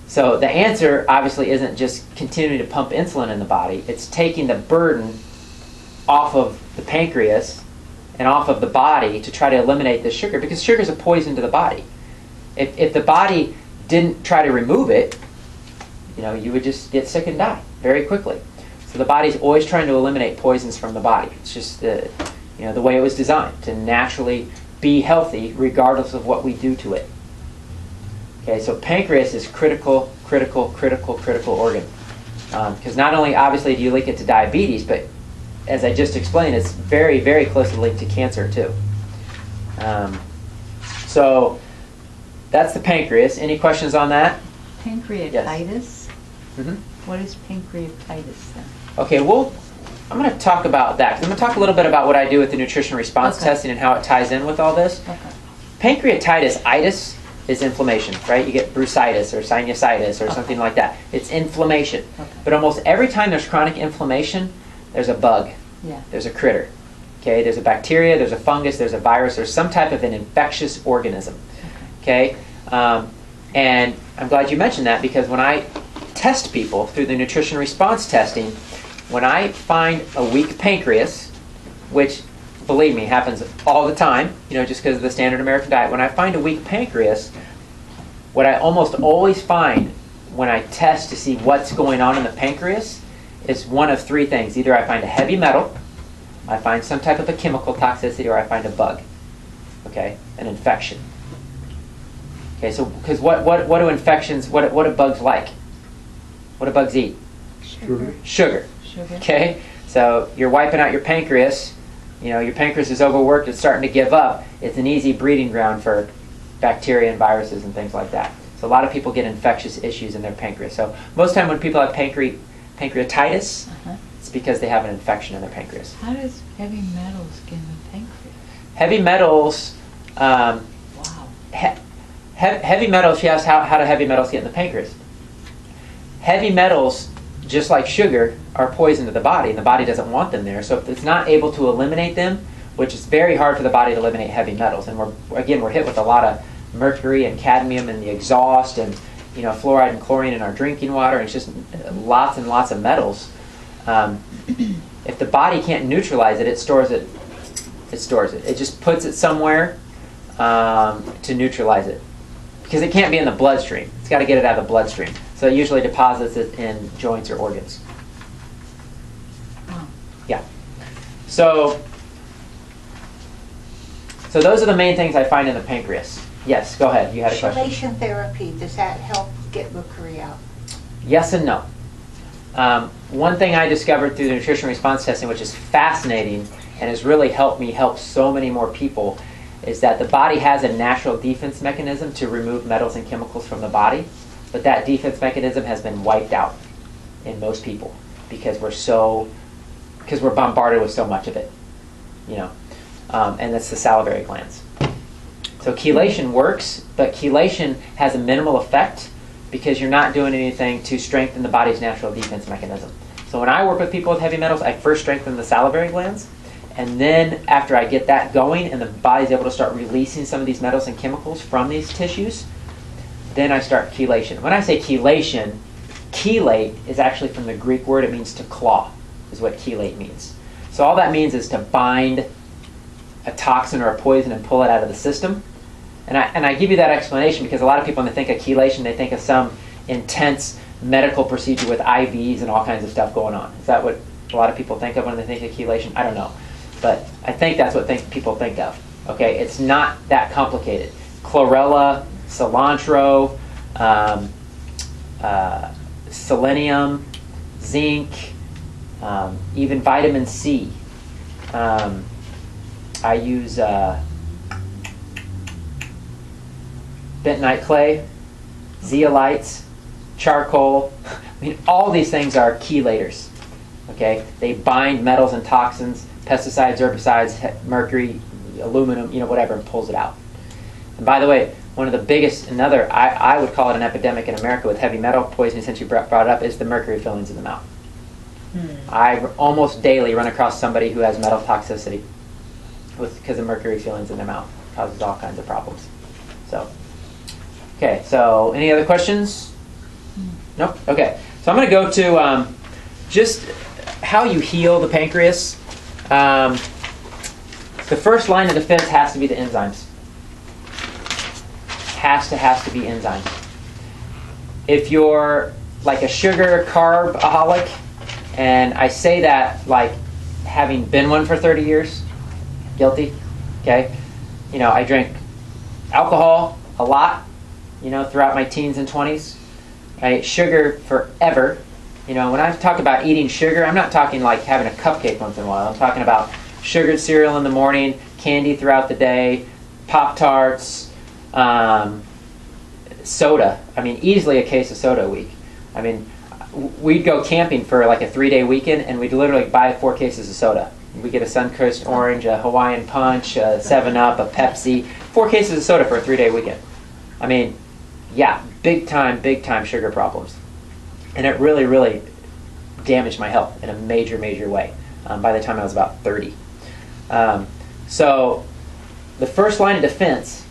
So the answer obviously isn't just continuing to pump insulin in the body. It's taking the burden off of the pancreas and off of the body to try to eliminate the sugar, because sugar is a poison to the body. If the body didn't try to remove it, you would just get sick and die very quickly. So the body's always trying to eliminate poisons from the body. It's just the way it was designed to naturally be healthy regardless of what we do to it. Okay, so pancreas is critical organ. Because not only obviously do you link it to diabetes, but as I just explained, it's very, very closely linked to cancer too. So that's the pancreas. Any questions on that? Pancreatitis? Yes. Mm-hmm. What is pancreatitis then? Okay, I'm going to talk about that. 'Cause I'm going to talk a little bit about what I do with the nutrition response testing and how it ties in with all this. Okay. Pancreatitis, itis, is inflammation, right? You get bursitis or sinusitis or something like that. It's inflammation. Okay. But almost every time there's chronic inflammation, there's a bug. Yeah. There's a critter. Okay, there's a bacteria, there's a fungus, there's a virus, there's some type of an infectious organism. Okay, and I'm glad you mentioned that, because when I test people through the nutrition response testing, when I find a weak pancreas, which, believe me, happens all the time, just because of the standard American diet, when I find a weak pancreas, what I almost always find when I test to see what's going on in the pancreas is one of three things. Either I find a heavy metal, I find some type of a chemical toxicity, or I find a bug. Okay, an infection. Okay, so because what do infections, what do bugs like? What do bugs eat? Sugar. Okay, so you're wiping out your pancreas. Your pancreas is overworked, it's starting to give up. It's an easy breeding ground for bacteria and viruses and things like that. So a lot of people get infectious issues in their pancreas. So most of the time when people have pancreatitis, it's because they have an infection in their pancreas. How does heavy metals get in the pancreas? Heavy metals, Wow. heavy metals, she asked how do heavy metals get in the pancreas? Heavy metals, just like sugar, are poison to the body, and the body doesn't want them there. So if it's not able to eliminate them, which is very hard for the body to eliminate heavy metals, and we're hit with a lot of mercury and cadmium in the exhaust, and fluoride and chlorine in our drinking water, and it's just lots and lots of metals. If the body can't neutralize it, it stores it. It just puts it somewhere to neutralize it, because it can't be in the bloodstream. It's got to get it out of the bloodstream. So it usually deposits it in joints or organs. Wow. Yeah. So those are the main things I find in the pancreas. Yes, go ahead. You had a question. Chelation therapy, does that help get mercury out? Yes and no. One thing I discovered through the nutrition response testing, which is fascinating and has really helped me help so many more people, is that the body has a natural defense mechanism to remove metals and chemicals from the body, but that defense mechanism has been wiped out in most people because we're bombarded with so much of it, and that's the salivary glands. So chelation works, but chelation has a minimal effect because you're not doing anything to strengthen the body's natural defense mechanism. So when I work with people with heavy metals, I first strengthen the salivary glands, and then after I get that going and the body's able to start releasing some of these metals and chemicals from these tissues, then I start chelation. When I say chelation, chelate is actually from the Greek word. It means to claw, is what chelate means. So all that means is to bind a toxin or a poison and pull it out of the system. And I give you that explanation because a lot of people, when they think of chelation, they think of some intense medical procedure with IVs and all kinds of stuff going on. Is that what a lot of people think of when they think of chelation? I don't know. But I think that's what people think of. Okay, it's not that complicated. Chlorella, cilantro, selenium, zinc, even vitamin C. I use bentonite clay, zeolites, charcoal. I mean, all these things are chelators. Okay, they bind metals and toxins, pesticides, herbicides, mercury, aluminum, whatever, and pulls it out. And by the way, one of the biggest, I would call it an epidemic in America with heavy metal poisoning, since you brought it up, is the mercury fillings in the mouth. I almost daily run across somebody who has metal toxicity because of mercury fillings in their mouth. Causes all kinds of problems. So, okay, so any other questions? Nope? Okay, so I'm going to go to just how you heal the pancreas. The first line of defense has to be the enzymes. Has to be enzymes. If you're like a sugar carb-aholic, and I say that like having been one for 30 years, guilty, okay? I drank alcohol a lot, throughout my teens and 20s. I ate sugar forever. When I talk about eating sugar, I'm not talking like having a cupcake once in a while. I'm talking about sugared cereal in the morning, candy throughout the day, Pop-Tarts, soda. I mean, easily a case of soda a week. I mean, we'd go camping for like a 3-day weekend, and we'd literally buy 4 cases of soda. We'd get a Suncoast Orange, a Hawaiian Punch, a 7-Up, a Pepsi, 4 cases of soda for a 3-day weekend. I mean, yeah, big time sugar problems. And it really, really damaged my health in a major, major way by the time I was about 30. So the first line of defense,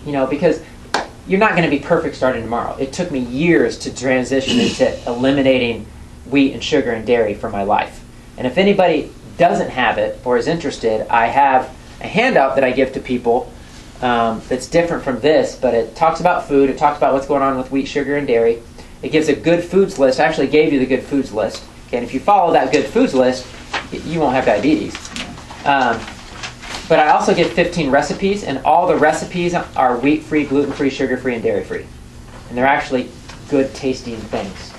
because you're not going to be perfect starting tomorrow. It took me years to transition into eliminating wheat and sugar and dairy from my life. And if anybody doesn't have it or is interested, I have a handout that I give to people that's different from this, but it talks about food. It talks about what's going on with wheat, sugar, and dairy. It gives a good foods list. I actually gave you the good foods list. Okay, and if you follow that good foods list, you won't have diabetes. But I also give 15 recipes, and all the recipes are wheat-free, gluten-free, sugar-free, and dairy-free. And they're actually good tasting things.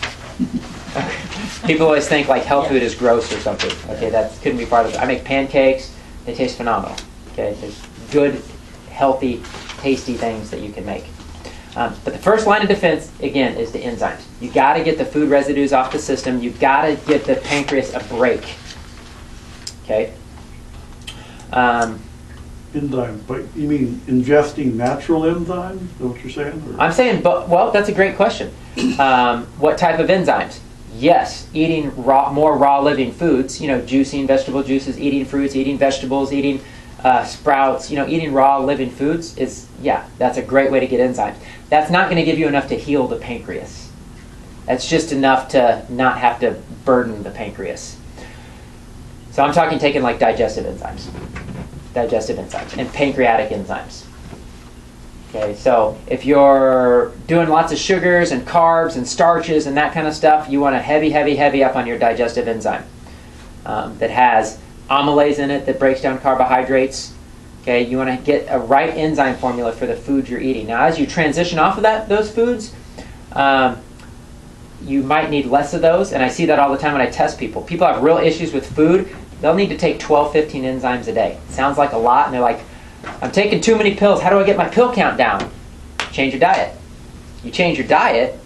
People always think like health food is gross or something. Okay, that couldn't be part of it. I make pancakes. They taste phenomenal. Okay, there's good, healthy, tasty things that you can make. But the first line of defense, again, is the enzymes. You got to get the food residues off the system. You got to get the pancreas a break. Okay. Enzymes, but you mean ingesting natural enzymes? Is that what you're saying? Or? I'm saying, well, that's a great question. What type of enzymes? Yes, eating more raw living foods, juicing vegetable juices, eating fruits, eating vegetables, eating sprouts, eating raw living foods that's a great way to get enzymes. That's not going to give you enough to heal the pancreas. That's just enough to not have to burden the pancreas. So I'm talking taking like digestive enzymes and pancreatic enzymes. Okay, so if you're doing lots of sugars and carbs and starches and that kind of stuff, you want to heavy up on your digestive enzyme that has amylase in it that breaks down carbohydrates. Okay, you want to get a right enzyme formula for the foods you're eating. Now, as you transition off of those foods, you might need less of those, and I see that all the time when I test people. People have real issues with food. They'll need to take 12, 15 enzymes a day. Sounds like a lot, and they're like, I'm taking too many pills. How do I get my pill count down? Change your diet. You change your diet,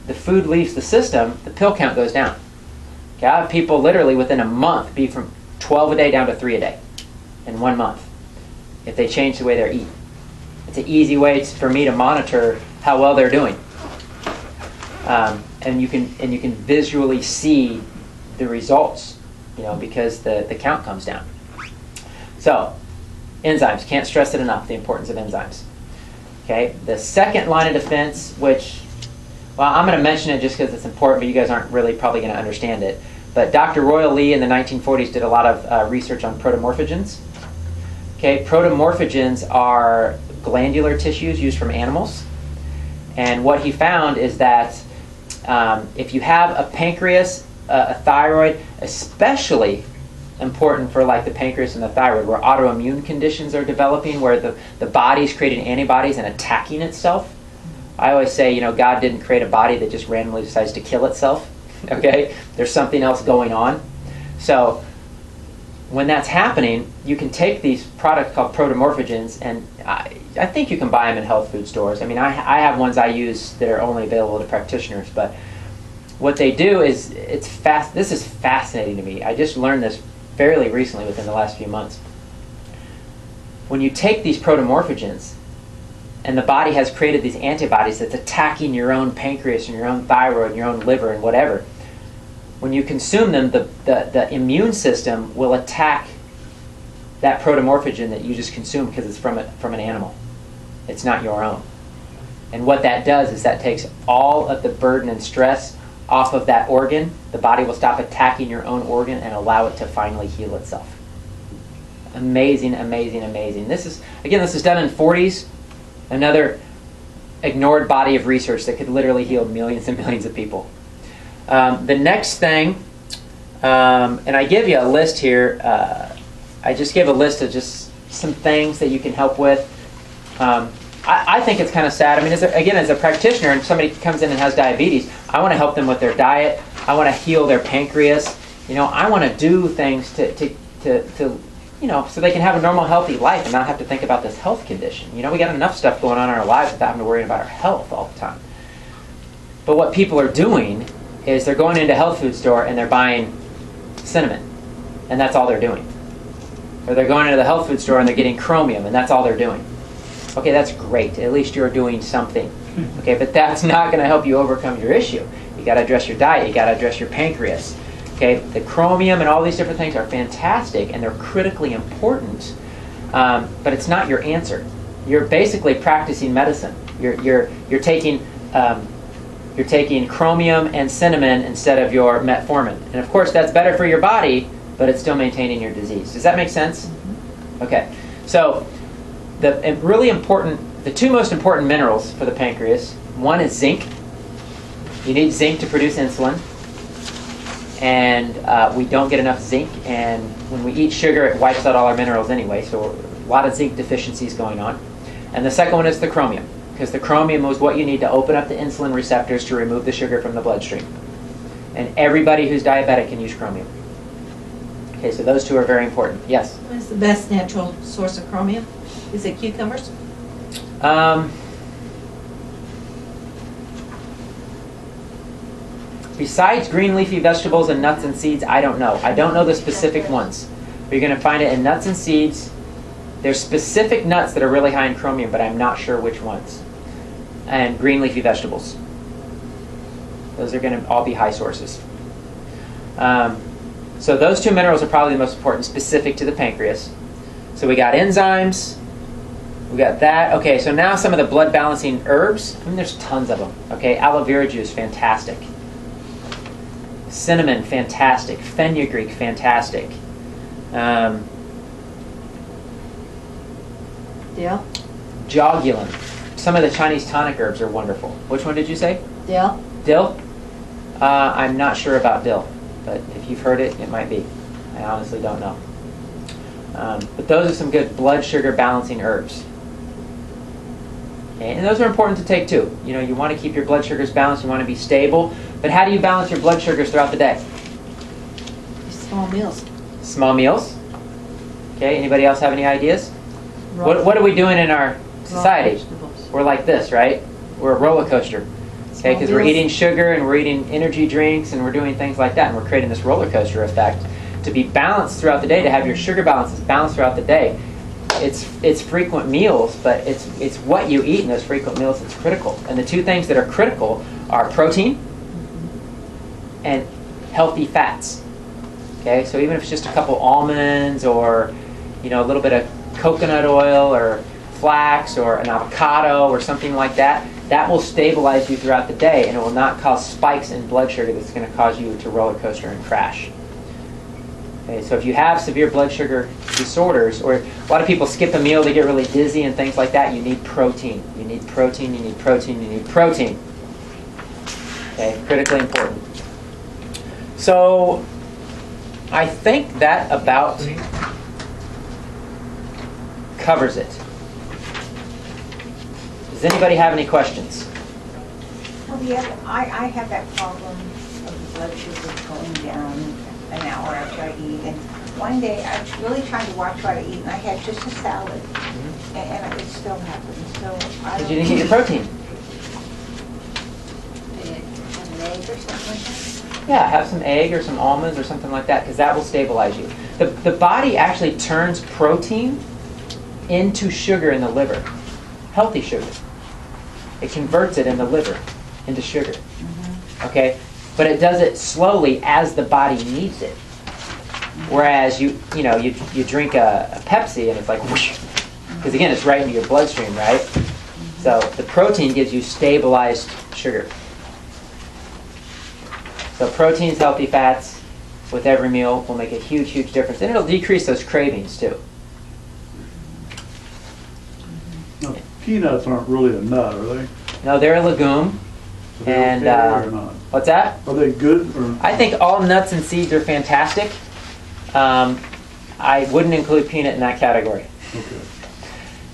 the food leaves the system, the pill count goes down. Okay, I have people literally within a month be from 12 a day down to 3 a day in 1 month if they change the way they're eating. It's an easy way for me to monitor how well they're doing. And you can visually see the results, because the count comes down. So, enzymes, can't stress it enough, the importance of enzymes. Okay, the second line of defense, which, well, I'm going to mention it just because it's important, but you guys aren't really probably going to understand it. But Dr. Royal Lee in the 1940s did a lot of research on protomorphogens. Okay, protomorphogens are glandular tissues used from animals. And what he found is that if you have a pancreas, a thyroid, especially important for like the pancreas and the thyroid, where autoimmune conditions are developing, where the body's creating antibodies and attacking itself. I always say, God didn't create a body that just randomly decides to kill itself. Okay? There's something else going on. So when that's happening, you can take these products called protomorphogens, and I think you can buy them in health food stores. I mean, I have ones I use that are only available to practitioners, but what they do is, this is fascinating to me. I just learned this fairly recently within the last few months. When you take these protomorphogens, and the body has created these antibodies that's attacking your own pancreas and your own thyroid and your own liver and whatever, when you consume them, the immune system will attack that protomorphogen that you just consumed because it's from an animal. It's not your own. And what that does is that takes all of the burden and stress off of that organ. The body will stop attacking your own organ and allow it to finally heal itself. Amazing, amazing, amazing. This is done in 40s. Another ignored body of research that could literally heal millions and millions of people. The next thing, and I give you a list here. I just gave a list of just some things that you can help with. I think it's kind of sad. I mean, as a practitioner, and somebody comes in and has diabetes, I want to help them with their diet. I want to heal their pancreas. I want to do things to so they can have a normal, healthy life and not have to think about this health condition. We got enough stuff going on in our lives without having to worry about our health all the time. But what people are doing is they're going into a health food store and they're buying cinnamon, and that's all they're doing. Or they're going into the health food store and they're getting chromium, and that's all they're doing. Okay, that's great. At least you're doing something. Okay, but that's not going to help you overcome your issue. You got to address your diet. You got to address your pancreas. Okay, the chromium and all these different things are fantastic and they're critically important, but it's not your answer. You're basically practicing medicine. You're taking chromium and cinnamon instead of your metformin, and of course that's better for your body, but it's still maintaining your disease. Does that make sense? Okay, so the two most important minerals for the pancreas. One is zinc. You need zinc to produce insulin. And we don't get enough zinc, and when we eat sugar, it wipes out all our minerals anyway, so a lot of zinc deficiencies going on. And the second one is the chromium, because the chromium is what you need to open up the insulin receptors to remove the sugar from the bloodstream. And everybody who's diabetic can use chromium. Okay, so those two are very important. Yes? What is the best natural source of chromium? Is it cucumbers? Besides green leafy vegetables and nuts and seeds, I don't know. I don't know the specific ones. But you're going to find it in nuts and seeds. There's specific nuts that are really high in chromium, but I'm not sure which ones. And green leafy vegetables. Those are going to all be high sources. So those two minerals are probably the most important, specific to the pancreas. So we got enzymes. We got that. Okay, so now some of the blood balancing herbs. I mean, there's tons of them. Okay, aloe vera juice, fantastic. Cinnamon, fantastic. Fenugreek, fantastic. Dill? Jogulin. Some of the Chinese tonic herbs are wonderful. Which one did you say? Dill? Dill? I'm not sure about dill, but if you've heard it, it might be. I honestly don't know. But those are some good blood sugar balancing herbs. Okay, and those are important to take too. You want to keep your blood sugars balanced, you want to be stable. But how do you balance your blood sugars throughout the day? Small meals. Small meals. Okay, anybody else have any ideas? What are we doing in our society? We're like this, right? We're a roller coaster. Okay, because we're eating sugar and we're eating energy drinks and we're doing things like that, and we're creating this roller coaster effect. To be balanced throughout the day, to have your sugar balances balanced throughout the day, it's frequent meals, but it's what you eat in those frequent meals that's critical. And the two things that are critical are protein and healthy fats. Okay, so even if it's just a couple almonds or a little bit of coconut oil or flax or an avocado or something like that, that will stabilize you throughout the day, and it will not cause spikes in blood sugar that's going to cause you to roller coaster and crash. Okay, so if you have severe blood sugar disorders, or a lot of people skip a meal, they get really dizzy and things like that, you need protein. You need protein, you need protein, you need protein. Okay, critically important. So I think that about covers it. Does anybody have any questions? Well, I have that problem of the blood sugar going down an hour after I eat. And one day I was really trying to watch what I eat, and I had just a salad. And it still happens, so I Because don't. you didn't get your protein. An egg or something like that? Yeah, have some egg or some almonds or something like that, because that will stabilize you. The body actually turns protein into sugar in the liver, healthy sugar. It converts it in the liver into sugar. Okay, but it does it slowly as the body needs it. Whereas you drink a Pepsi and it's like whoosh, because again it's right into your bloodstream, right? So the protein gives you stabilized sugar. So proteins, healthy fats with every meal will make a huge, huge difference. And it'll decrease those cravings too. Now, peanuts aren't really a nut, are they? No, they're a legume. Are they And okay or not? what's that? Are they good or? I think all nuts and seeds are fantastic. I wouldn't include peanut in that category. Okay.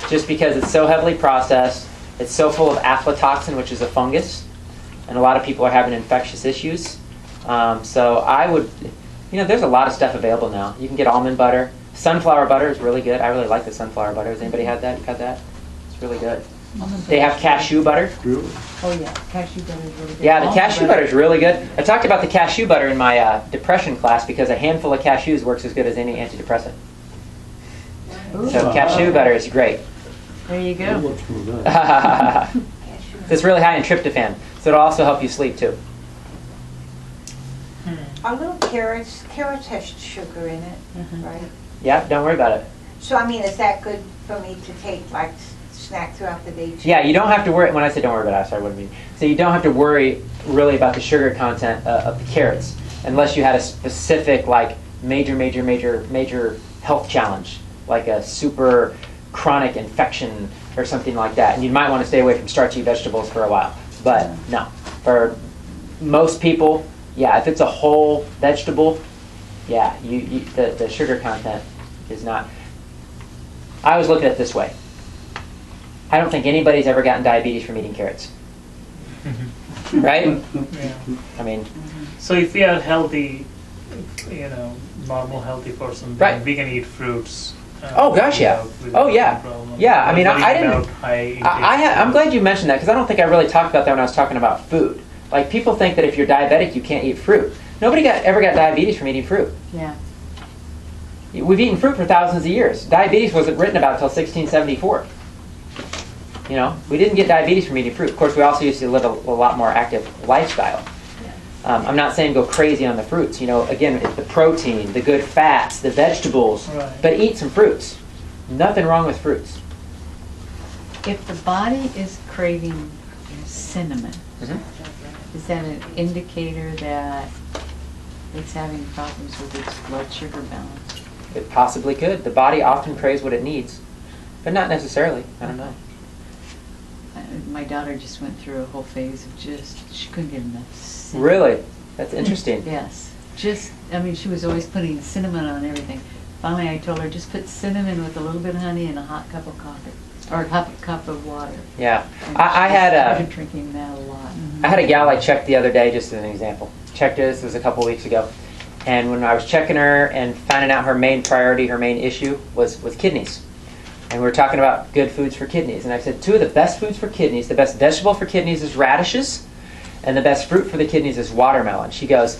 Just because it's so heavily processed, it's so full of aflatoxin, which is a fungus, and a lot of people are having infectious issues. So I would, there's a lot of stuff available now. You can get almond butter. Sunflower butter is really good. I really like the sunflower butter. Has anybody had that? Got that? It's really good. They have cashew butter. Really? Oh, yeah, cashew butter is really good. Yeah, the Almond cashew butter is really good. I talked about the cashew butter in my depression class because a handful of cashews works as good as any antidepressant. Ooh. So cashew butter is great. There you I'll go. look for that. It's really high in tryptophan, so it'll also help you sleep too. Are little carrots has sugar in it, right? Yeah, don't worry about it. So I mean, is that good for me to take like snack throughout the day too? Yeah, you don't have to worry. When I say don't worry about it, sorry, what do I mean? So you don't have to worry really about the sugar content of the carrots unless you had a specific like major health challenge, like a super chronic infection or something like that. And you might want to stay away from starchy vegetables for a while. But no, for most people, yeah, if it's a whole vegetable, yeah, the sugar content is not. I always look at it this way. I don't think anybody's ever gotten diabetes from eating carrots. Right? Yeah. I mean, So if we are healthy, normal healthy person, then Right. we can eat fruits. Oh, gosh, yeah. without Oh, yeah. problem. Yeah, I mean, Worrying I didn't- about high intake I'm sugar. glad you mentioned that because I don't think I really talked about that when I was talking about food. Like people think that if you're diabetic, you can't eat fruit. Nobody ever got diabetes from eating fruit. Yeah. We've eaten fruit for thousands of years. Diabetes wasn't written about until 1674. We didn't get diabetes from eating fruit. Of course, we also used to live a lot more active lifestyle. I'm not saying go crazy on the fruits. Again, it's the protein, the good fats, the vegetables, Right. but eat some fruits. Nothing wrong with fruits. If the body is craving cinnamon, Mhm. is that an indicator that it's having problems with its blood sugar balance? It possibly could. The body often craves what it needs, but not necessarily. I don't know. My daughter just went through a whole phase of she couldn't get enough cinnamon. Really? That's interesting. Yes. She was always putting cinnamon on everything. Finally, I told her, just put cinnamon with a little bit of honey and a hot cup of coffee, or a cup of water. Yeah. And I she had started a drinking that a lot. I had a gal I checked the other day, just as an example. Checked her, this was a couple weeks ago. And when I was checking her and finding out her main priority, her main issue was kidneys. And we were talking about good foods for kidneys. And I said, 2 of the best foods for kidneys, the best vegetable for kidneys is radishes, and the best fruit for the kidneys is watermelon. She goes,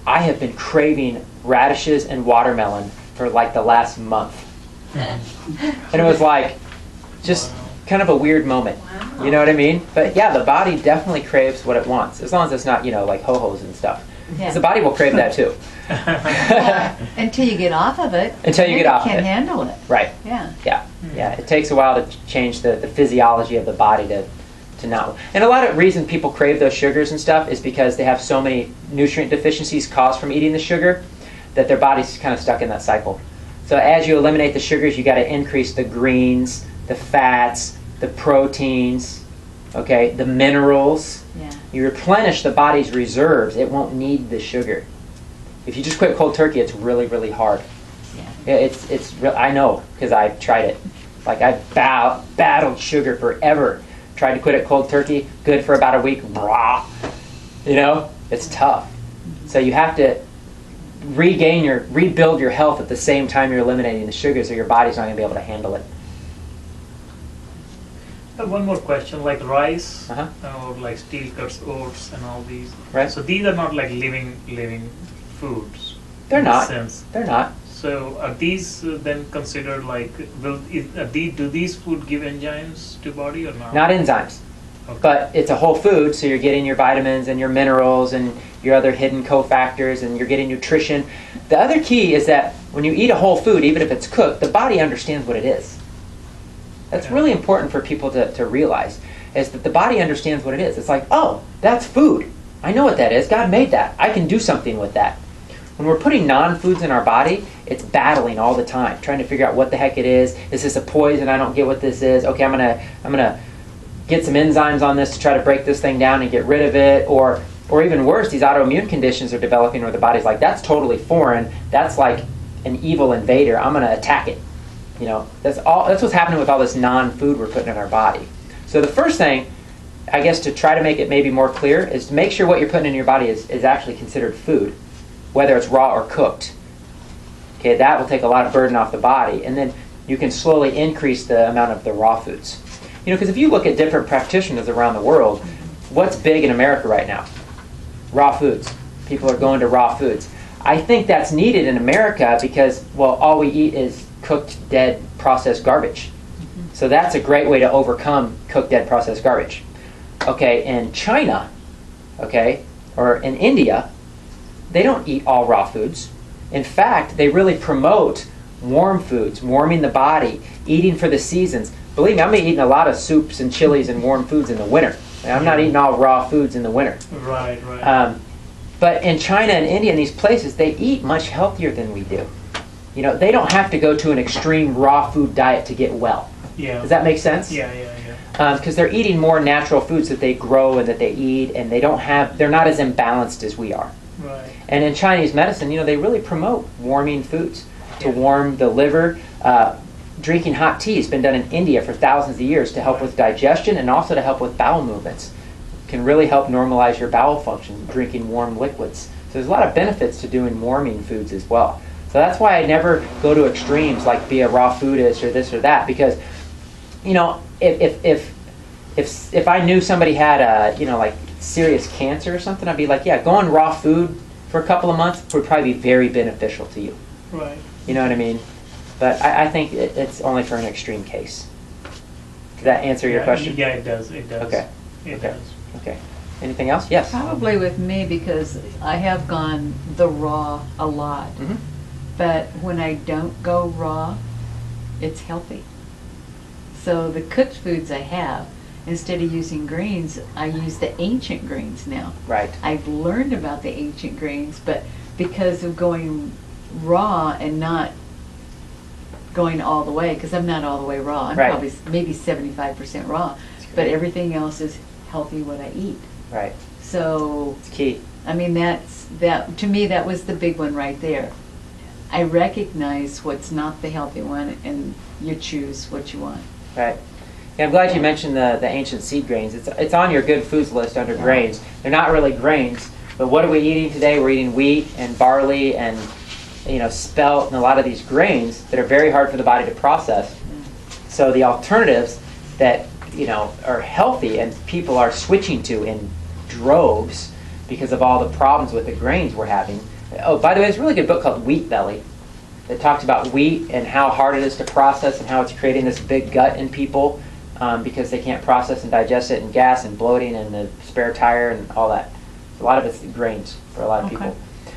I have been craving radishes and watermelon for like the last month. And it was like, just kind of a weird moment. Wow. You know what I mean? But yeah, the body definitely craves what it wants, as long as it's not, like ho-hos and stuff. 'Cause the body will crave that too. Until you get off of it. Until you then get off of can't it. handle it. Right. Yeah. Yeah. It takes a while to change the physiology of the body to not. And a lot of reason people crave those sugars and stuff is because they have so many nutrient deficiencies caused from eating the sugar that their body's kind of stuck in that cycle. So as you eliminate the sugars, you got to increase the greens, the fats, the proteins, okay, the minerals. Yeah. You replenish the body's reserves. It won't need the sugar. If you just quit cold turkey, it's really, really hard. Yeah. It's real. I know because I've tried it. Like I've battled sugar forever. Tried to quit it cold turkey. Good for about a week. Blah. It's tough. So you have to rebuild your health at the same time you're eliminating the sugars, or your body's not going to be able to handle it. One more question, like rice, Uh-huh. or like steel cuts oats and all these. Right. So these are not like living foods. They're in not. a sense. They're not. So are these then considered like, do these food give enzymes to body or not? Not enzymes. Okay. But it's a whole food, so you're getting your vitamins and your minerals and your other hidden cofactors, and you're getting nutrition. The other key is that when you eat a whole food, even if it's cooked, the body understands what it is. That's Yeah. really important for people to realize, is that the body understands what it is. It's like, oh, that's food. I know what that is. God made that. I can do something with that. When we're putting non-foods in our body, it's battling all the time, trying to figure out what the heck it is. Is this a poison? I don't get what this is. Okay, I'm gonna get some enzymes on this to try to break this thing down and get rid of it. Or even worse, these autoimmune conditions are developing where the body's like, that's totally foreign. That's like an evil invader. I'm gonna attack it. You know, that's what's happening with all this non-food we're putting in our body. So the first thing, I guess, to try to make it maybe more clear is to make sure what you're putting in your body is actually considered food, whether it's raw or cooked. Okay, that will take a lot of burden off the body, and then you can slowly increase the amount of the raw foods. You know, because if you look at different practitioners around the world, what's big in America right now? Raw foods. People are going to raw foods. I think that's needed in America because, well, all we eat is cooked, dead, processed garbage. So that's a great way to overcome cooked, dead, processed garbage. Okay, in China, okay, or in India, they don't eat all raw foods. In fact, they really promote warm foods, warming the body, eating for the seasons. Believe me, I'm eating a lot of soups and chilies and warm foods in the winter. And I'm not eating all raw foods in the winter. Right, right. But in China and India and these places, they eat much healthier than we do. You know, they don't have to go to an extreme raw food diet to get well. Yeah. Does that make sense? Yeah. Because they're eating more natural foods that they grow and that they eat, and they're not as imbalanced as we are. Right. And in Chinese medicine, you know, they really promote warming foods to warm the liver. Drinking hot tea has been done in India for thousands of years to help with digestion and also to help with bowel movements. Can really help normalize your bowel function, drinking warm liquids. So there's a lot of benefits to doing warming foods as well. So that's why I never go to extremes like be a raw foodist or this or that, because, you know, if I knew somebody had a, you know, like serious cancer or something, I'd be like, yeah, going raw food for a couple of months would probably be very beneficial to you. Right. You know what I mean? But I think it's only for an extreme case. Does that answer your question? Yeah, it does. It does. Okay. It Okay. does. Okay. Anything else? Yes. Probably with me because I have gone the raw a lot. Mm-hmm. But when I don't go raw, it's healthy. So the cooked foods I have, instead of using greens, I use the ancient greens now. Right. I've learned about the ancient greens, but because of going raw and not going all the way, because I'm not all the way raw, I'm Right. probably maybe 75% raw, but everything else is healthy what I eat. Right. So, It's key. I mean, to me, that was the big one right there. I recognize what's not the healthy one, and you choose what you want. Right. Yeah, I'm glad you mentioned the ancient seed grains. It's on your good foods list under grains. They're not really grains, but what are we eating today? We're eating wheat and barley and, you know, spelt and a lot of these grains that are very hard for the body to process. So the alternatives that, you know, are healthy and people are switching to in droves because of all the problems with the grains we're having. Oh, by the way, there's a really good book called Wheat Belly that talks about wheat and how hard it is to process and how it's creating this big gut in people because they can't process and digest it, and gas and bloating and the spare tire and all that. A lot of it's grains for a lot of people.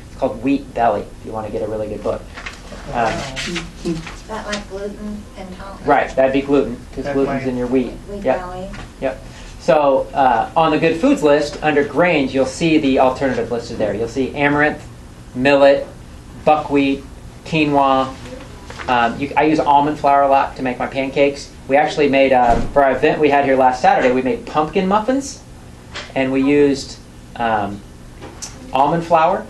It's called Wheat Belly if you want to get a really good book. Is that like gluten intolerant? Right, that'd be gluten, because That gluten's might- in your wheat. Wheat Yep. belly? Yep. So on the good foods list, under grains, you'll see the alternative listed there. You'll see amaranth, millet, buckwheat, quinoa. I use almond flour a lot to make my pancakes. We actually made, for our event we had here last Saturday, we made pumpkin muffins, and we used almond flour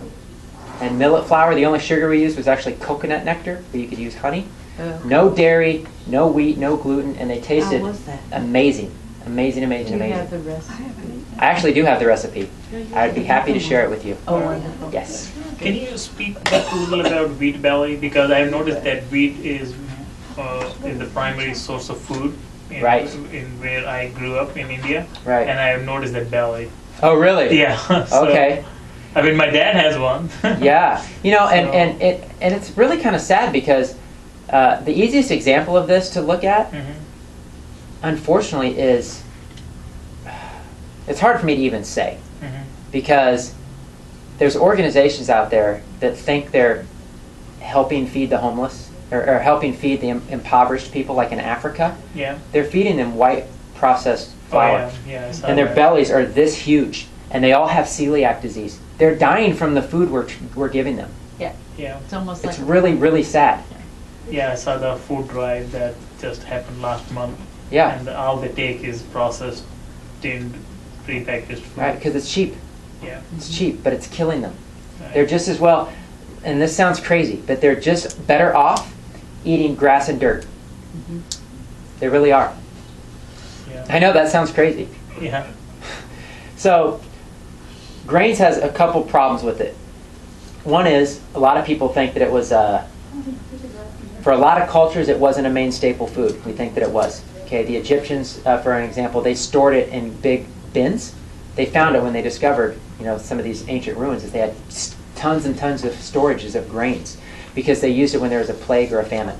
and millet flour. The only sugar we used was actually coconut nectar, but you could use honey. No dairy, no wheat, no gluten, and they tasted How was that? amazing. Amazing, amazing, Do you amazing. have the recipe? I actually do have the recipe. I'd be happy to share it with you. Oh, wonderful. Yes. Can you speak just a little about wheat belly? Because I've noticed that wheat is the primary source of food Right. in where I grew up in India, Right. and I have noticed that belly. Oh, really? Yeah. So, Okay. I mean, my dad has one. Yeah. You know, So- and it's really kind of sad because the easiest example of this to look at, Mhm. unfortunately, is it's hard for me to even say Mhm. because there's organizations out there that think they're helping feed the homeless or helping feed the impoverished people, like in Africa. Yeah. They're feeding them white processed flour. Oh, yeah. I saw And their that. bellies are this huge, and they all have celiac disease. They're dying from the food we're giving them. Yeah. It's almost like It's really, really sad. Yeah, I saw the food drive that just happened last month. Yeah, And all they take is processed, tinned, prepackaged food. right, because it's cheap. Yeah. It's cheap, but it's killing them. Right. They're just as well, and this sounds crazy, but they're just better off eating grass and dirt. They really are. Yeah. I know that sounds crazy. Yeah. So, grains has a couple problems with it. One is, a lot of people think that it was, for a lot of cultures, it wasn't a main staple food. We think that it was. Okay, the Egyptians, for an example, they stored it in big bins. They found it when they discovered, some of these ancient ruins, is they had tons and tons of storages of grains because they used it when there was a plague or a famine.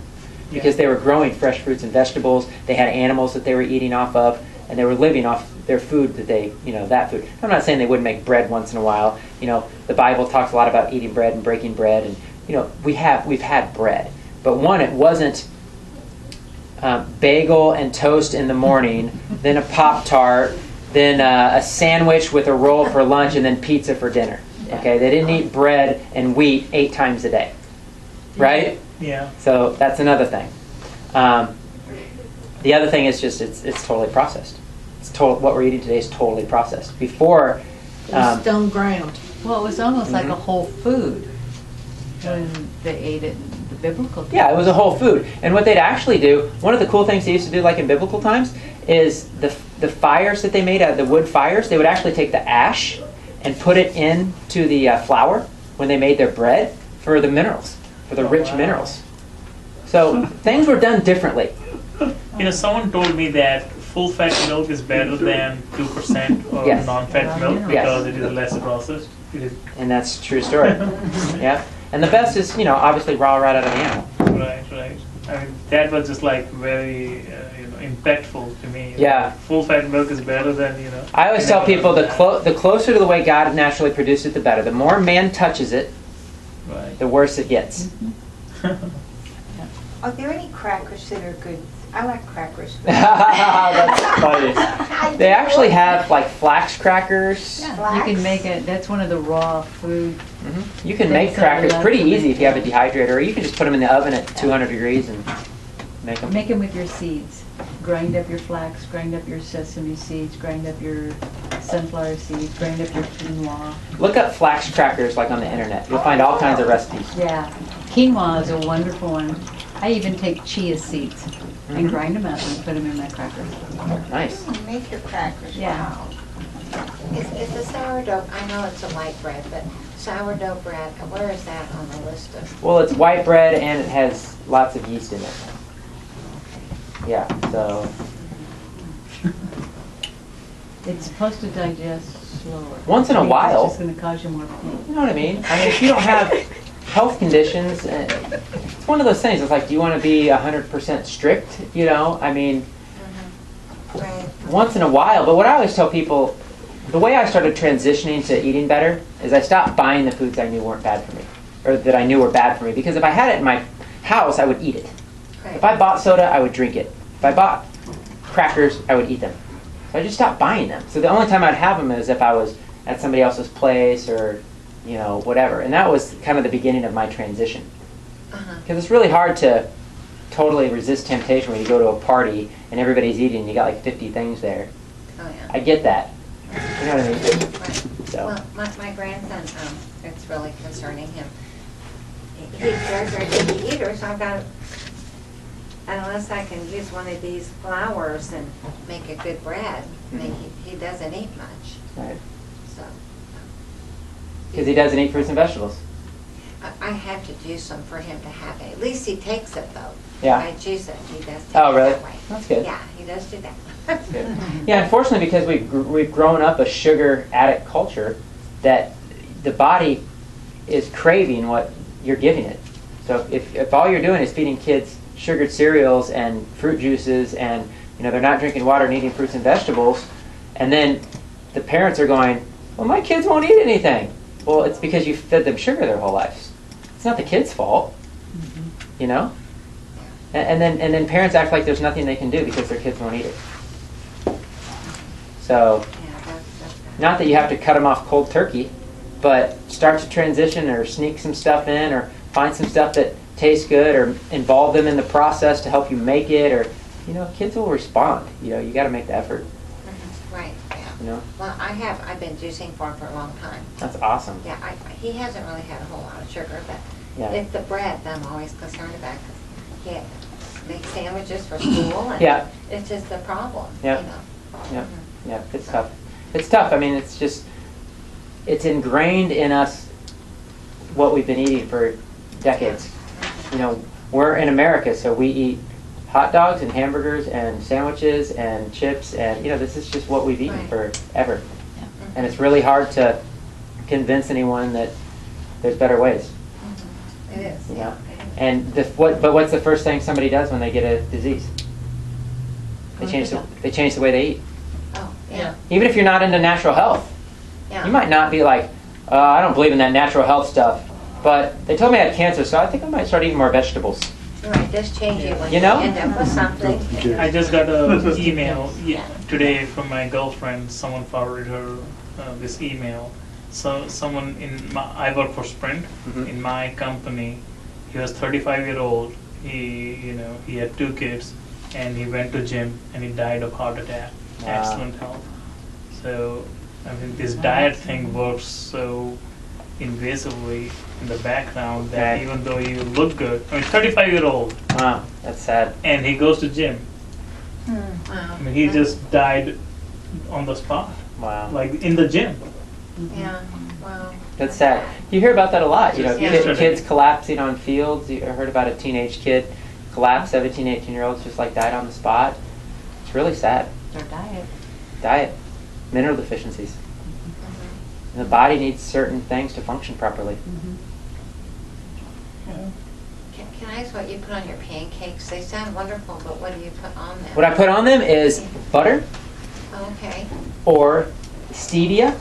Because they were growing fresh fruits and vegetables, they had animals that they were eating off of, and they were living off their food that they, that food. I'm not saying they wouldn't make bread once in a while. The Bible talks a lot about eating bread and breaking bread, and we've had bread. But one, it wasn't bagel and toast in the morning, then a Pop-Tart, then a sandwich with a roll for lunch, and then pizza for dinner. Okay, they didn't eat bread and wheat 8 times a day, right? Yeah. So that's another thing. The other thing is just it's totally processed. What we're eating today is totally processed. Before, Stone ground. well, it was almost like a whole food when they ate it in the biblical times. yeah, it was a whole food. And what they'd actually do, one of the cool things they used to do, like in biblical times, is the fires that they made out of the wood fires. They would actually take the ash and put it into the flour when they made their bread for the minerals, for the rich wow. minerals. So things were done differently. Someone told me that full-fat milk is better than 2% or Yes. non-fat milk Yes. because it is less processed. And that's a true story. Yeah. And the best is, obviously raw right out of the animal. Right. I mean, that was just like very, impactful to me. Yeah. Full-fat milk is better than, I always tell anything people like that. the closer to the way God naturally produced it, the better. The more man touches it, Right. the worse it gets. Are there any crackers that are good? I like crackers. That's funny. I They do. actually have like flax crackers. Yeah, you Flax? can make it. That's one of the raw food. You can make Things that I crackers love pretty to easy make. if you have a dehydrator, or you can just put them in the oven at 200 degrees and make them. Make them with your seeds. Grind up your flax, grind up your sesame seeds, grind up your sunflower seeds, grind up your quinoa. Look up flax crackers like on the internet. You'll find all kinds of recipes. Yeah, quinoa is a wonderful one. I even take chia seeds and grind them up and put them in my crackers. Nice. Make your crackers. Yeah. Wow. Is the sourdough, I know it's a white bread, but sourdough bread, where is that on the list of? Well, it's white bread and it has lots of yeast in it. Yeah, so It's supposed to digest slower. Once in a while. It's just going to cause you more pain. you know what I mean? I mean, if you don't have health conditions, it's one of those things. It's like, do you want to be 100% strict? I mean, Right. once in a while. But what I always tell people, the way I started transitioning to eating better is I stopped buying the foods I knew weren't bad for me, or that I knew were bad for me. Because if I had it in my house, I would eat it. If I bought soda, I would drink it. If I bought crackers, I would eat them. So I just stopped buying them. So the only time I'd have them is if I was at somebody else's place or, whatever. And that was kind of the beginning of my transition. Uh-huh. Because it's really hard to totally resist temptation when you go to a party and everybody's eating and you got like 50 things there. Oh, yeah. I get that. You know what I mean? Right. So. Well, my grandson, it's really concerning him. He's very, very picky eater, so I've got, unless I can use one of these flours and make a good bread, I mean, he doesn't eat much, Right. so. Because he doesn't eat fruits and vegetables. I have to juice them for him to have it. At least he takes it though. Yeah. I juice it, he does take Oh, it really? that way. That's good. Yeah, he does do that. Good. Yeah, unfortunately, because we've grown up a sugar addict culture, that the body is craving what you're giving it. So if all you're doing is feeding kids sugared cereals and fruit juices, and they're not drinking water and eating fruits and vegetables, and then the parents are going, well, my kids won't eat anything. Well, it's because you fed them sugar their whole lives. It's not the kid's fault, And then parents act like there's nothing they can do because their kids won't eat it. So, not that you have to cut them off cold turkey, but start to transition or sneak some stuff in, or find some stuff that tastes good, or involve them in the process to help you make it, or kids will respond. You got to make the effort. Right. Yeah. Well, I've been juicing for him for a long time. That's awesome. Yeah. He hasn't really had a whole lot of sugar, but it's the bread that I'm always concerned about, because he makes sandwiches for school, and it's just the problem. Yeah. Yeah. It's tough. It's tough. I mean, it's ingrained in us what we've been eating for decades. We're in America, so we eat hot dogs and hamburgers and sandwiches and chips, and this is just what we've eaten forever. Yeah. And it's really hard to convince anyone that there's better ways. It is. Yeah. And but what's the first thing somebody does when they get a disease? They change the way they eat. Oh, yeah. Even if you're not into natural health, Yeah. you might not be like, I don't believe in that natural health stuff, but they told me I had cancer, so I think I might start eating more vegetables. Right, just change it when You you know? end up with something. I just got an email today from my girlfriend. Someone forwarded her this email. So someone I work for Sprint. Mhm. In my company. He was 35-year-old. He had 2 kids, and he went to gym and he died of heart attack. Wow. Excellent health. So I mean, this diet thing works so invasively in the background that Okay. even though you look good, 35-year-old, Wow, that's sad. and he goes to gym. Wow. I mean, he just died on the spot, Wow. like in the gym. Yeah, wow. That's sad. You hear about that a lot. Just Kid, yesterday. kids collapsing on fields. You heard about a teenage kid collapsed, 17, 18-year-olds just like died on the spot. It's really sad. Their diet. Diet, mineral deficiencies. The body needs certain things to function properly. Can I ask what you put on your pancakes? They sound wonderful, but what do you put on them? What I put on them is butter Oh, okay. or stevia,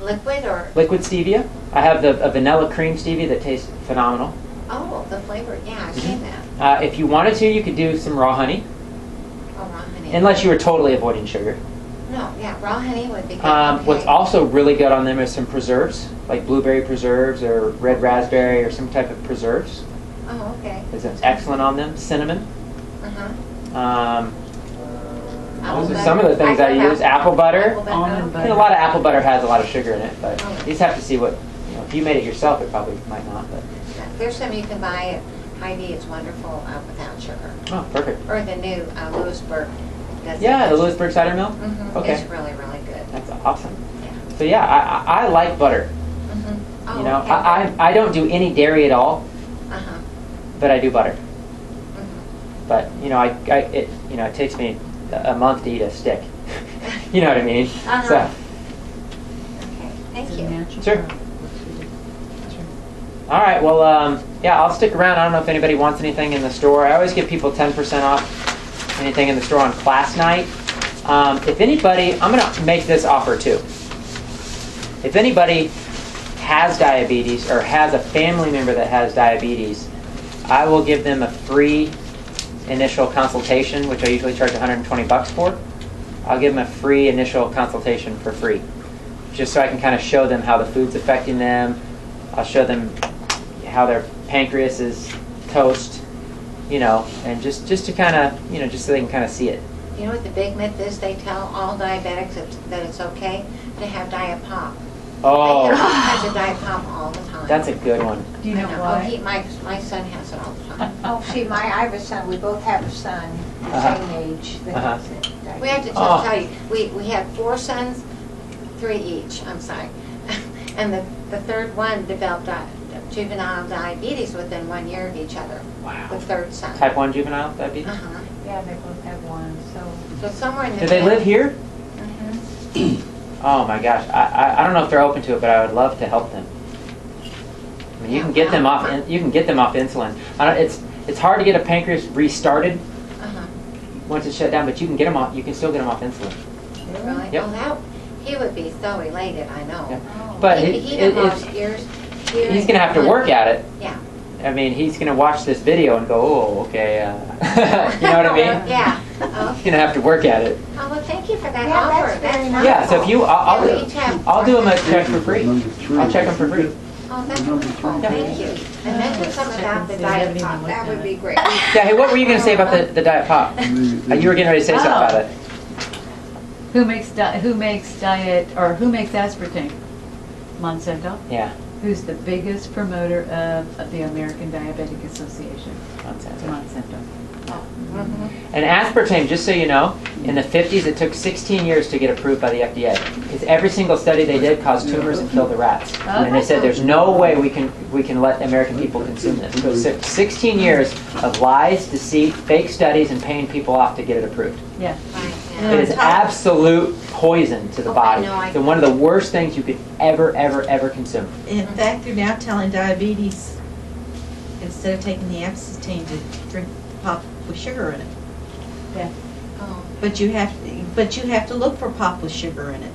Liquid or, liquid stevia. I have a vanilla cream stevia that tastes phenomenal. oh, the flavor, yeah, I've seen that. If you wanted to, you could do some raw honey, Oh, raw honey. unless you were totally avoiding sugar. No, yeah, raw honey would be good. What's Okay. also really good on them is some preserves, like blueberry preserves or red raspberry or some type of preserves. Oh, okay. It's excellent on them. Cinnamon. Uh-huh. Those are some of the things I use. Apple butter. Almond A lot of apple butter has a lot of sugar in it, but you just have to see what, if you made it yourself, it probably might not. But There's some you can buy at Hy-Vee. It's wonderful without sugar. oh, perfect. Or the new Lewisburg. does it. Yeah, the Lewisburg cider milk. Okay, It's really, really good. that's awesome. Yeah. So yeah, I like butter. Oh, You know, okay. I don't do any dairy at all, Uh-huh. but I do butter. Mhm. But it takes me a month to eat a stick. You know what I mean? Uh-huh. So Okay, thank It's a you. natural Sure. product. all right, well, yeah, I'll stick around. I don't know if anybody wants anything in the store. I always give people 10% off anything in the store on class night. If anybody, I'm going to make this offer too. If anybody has diabetes or has a family member that has diabetes, I will give them a free initial consultation, which I usually charge $120 for. I'll give them a free initial consultation for free, just so I can kind of show them how the food's affecting them. I'll show them how their pancreas is toast, and just to kind of, just so they can kind of see it. You know what the big myth is? They tell all diabetics that it's okay to have diet pop. Oh, He has a diet pop all the time. that's a good one. Do you know I know. why? Oh, my son has it all the time. Oh, see, I have a son, we both have a son, the Uh-huh. same age. that Uh-huh. has it. We have to just Oh. tell you, we had 4 sons, 3 each, I'm sorry. And the third one developed juvenile diabetes within 1 year of each other. Wow. The third son. Type 1 juvenile diabetes? Uh-huh. Yeah, they both have one, so. So somewhere in the. Do they live here? Mhm. Oh my gosh, I don't know if they're open to it, but I would love to help them. I mean, you can get them off. You can get them off insulin. It's hard to get a pancreas restarted Uh-huh. once it's shut down, but you can get them off. You can still get them off insulin. Really? Yep. Well, he would be so elated, I know. Yep. But He lost years. he's going to have to work at it. Yeah. I mean, he's going to watch this video and go, oh, okay. You know what I mean? Yeah. He's going to have to work at it. Oh, well, thank you for that Yeah, offer. that's very nice. Yeah. So if you, Yeah, we each have I'll do him a four. check for free. Number 3. I'll check them for free. Oh, that's Number wonderful. three. Thank you. And mention something about the See, I haven't diet even pop. looked That at would it. be great. Yeah. Hey, what were you going to say about the diet pop? You were getting ready to say something about it. Who makes diet, or who makes aspartame? Monsanto. Yeah. Who's the biggest promoter of the American Diabetic Association? It's Monsanto. Mhm. And aspartame, just so you know, in the 50s it took 16 years to get approved by the FDA. Because every single study they did caused tumors and killed the rats. And they said there's no way we can let American people consume this. So it took 16 years of lies, deceit, fake studies, and paying people off to get it approved. Yeah. Right, Yeah. It is absolute poison to the Okay, body. no, I- It's one of the worst things you could ever consume. In fact, they're now telling diabetes, instead of taking the aspartame, to drink pop with sugar in it. Oh, But you have to look for pop with sugar in it,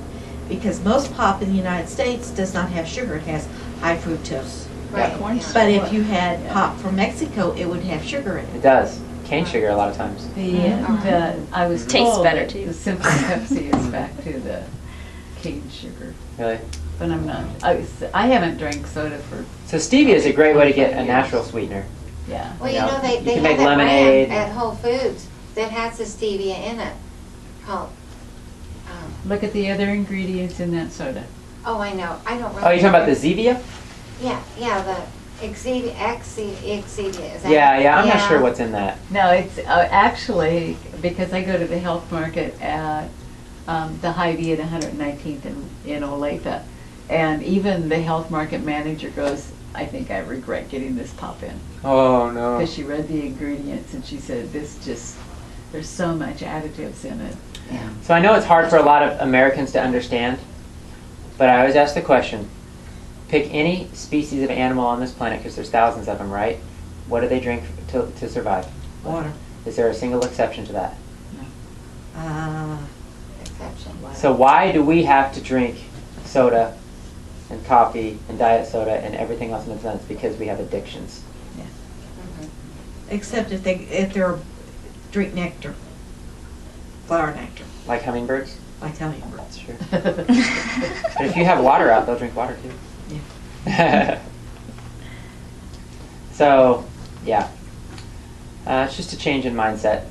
because most pop in the United States does not have sugar. It has high fructose. right. corn yeah. But if you had Yeah. pop from Mexico, it would have sugar in It it. does. Cane sugar a lot of times. I was Tastes told better, that too. the Simple Pepsi is back to the cane sugar, Really. but I'm not. I haven't drank soda for, So stevia is a great way to get a natural sweetener. yeah. Well, you Yeah. know, they You have can that make lemonade. brand at Whole Foods that has the stevia in it called, Look at the other ingredients in that soda. oh, I know, I don't really. Oh, you're talking about the Zevia? Yeah, the Exevia, is that? Yeah, I'm not sure what's in that. No, it's actually, because I go to the health market at the Hy-Vee at 119th in Olathe, and even the health market manager goes, I think I regret getting this pop in. Oh, no. Because she read the ingredients and she said, there's so much additives in it. Yeah. So I know it's hard for a lot of Americans to understand, but I always ask the question, pick any species of animal on this planet, because there's thousands of them, right? What do they drink to survive? Water. Is there a single exception to that? Exception. So why do we have to drink soda and coffee and diet soda and everything else in the sense? Because we have addictions. Mhm. Except if they're drink nectar, flower nectar, Like hummingbirds? like hummingbirds. That's true. But if you have water out, they'll drink water too. Yeah. So, yeah. It's just a change in mindset.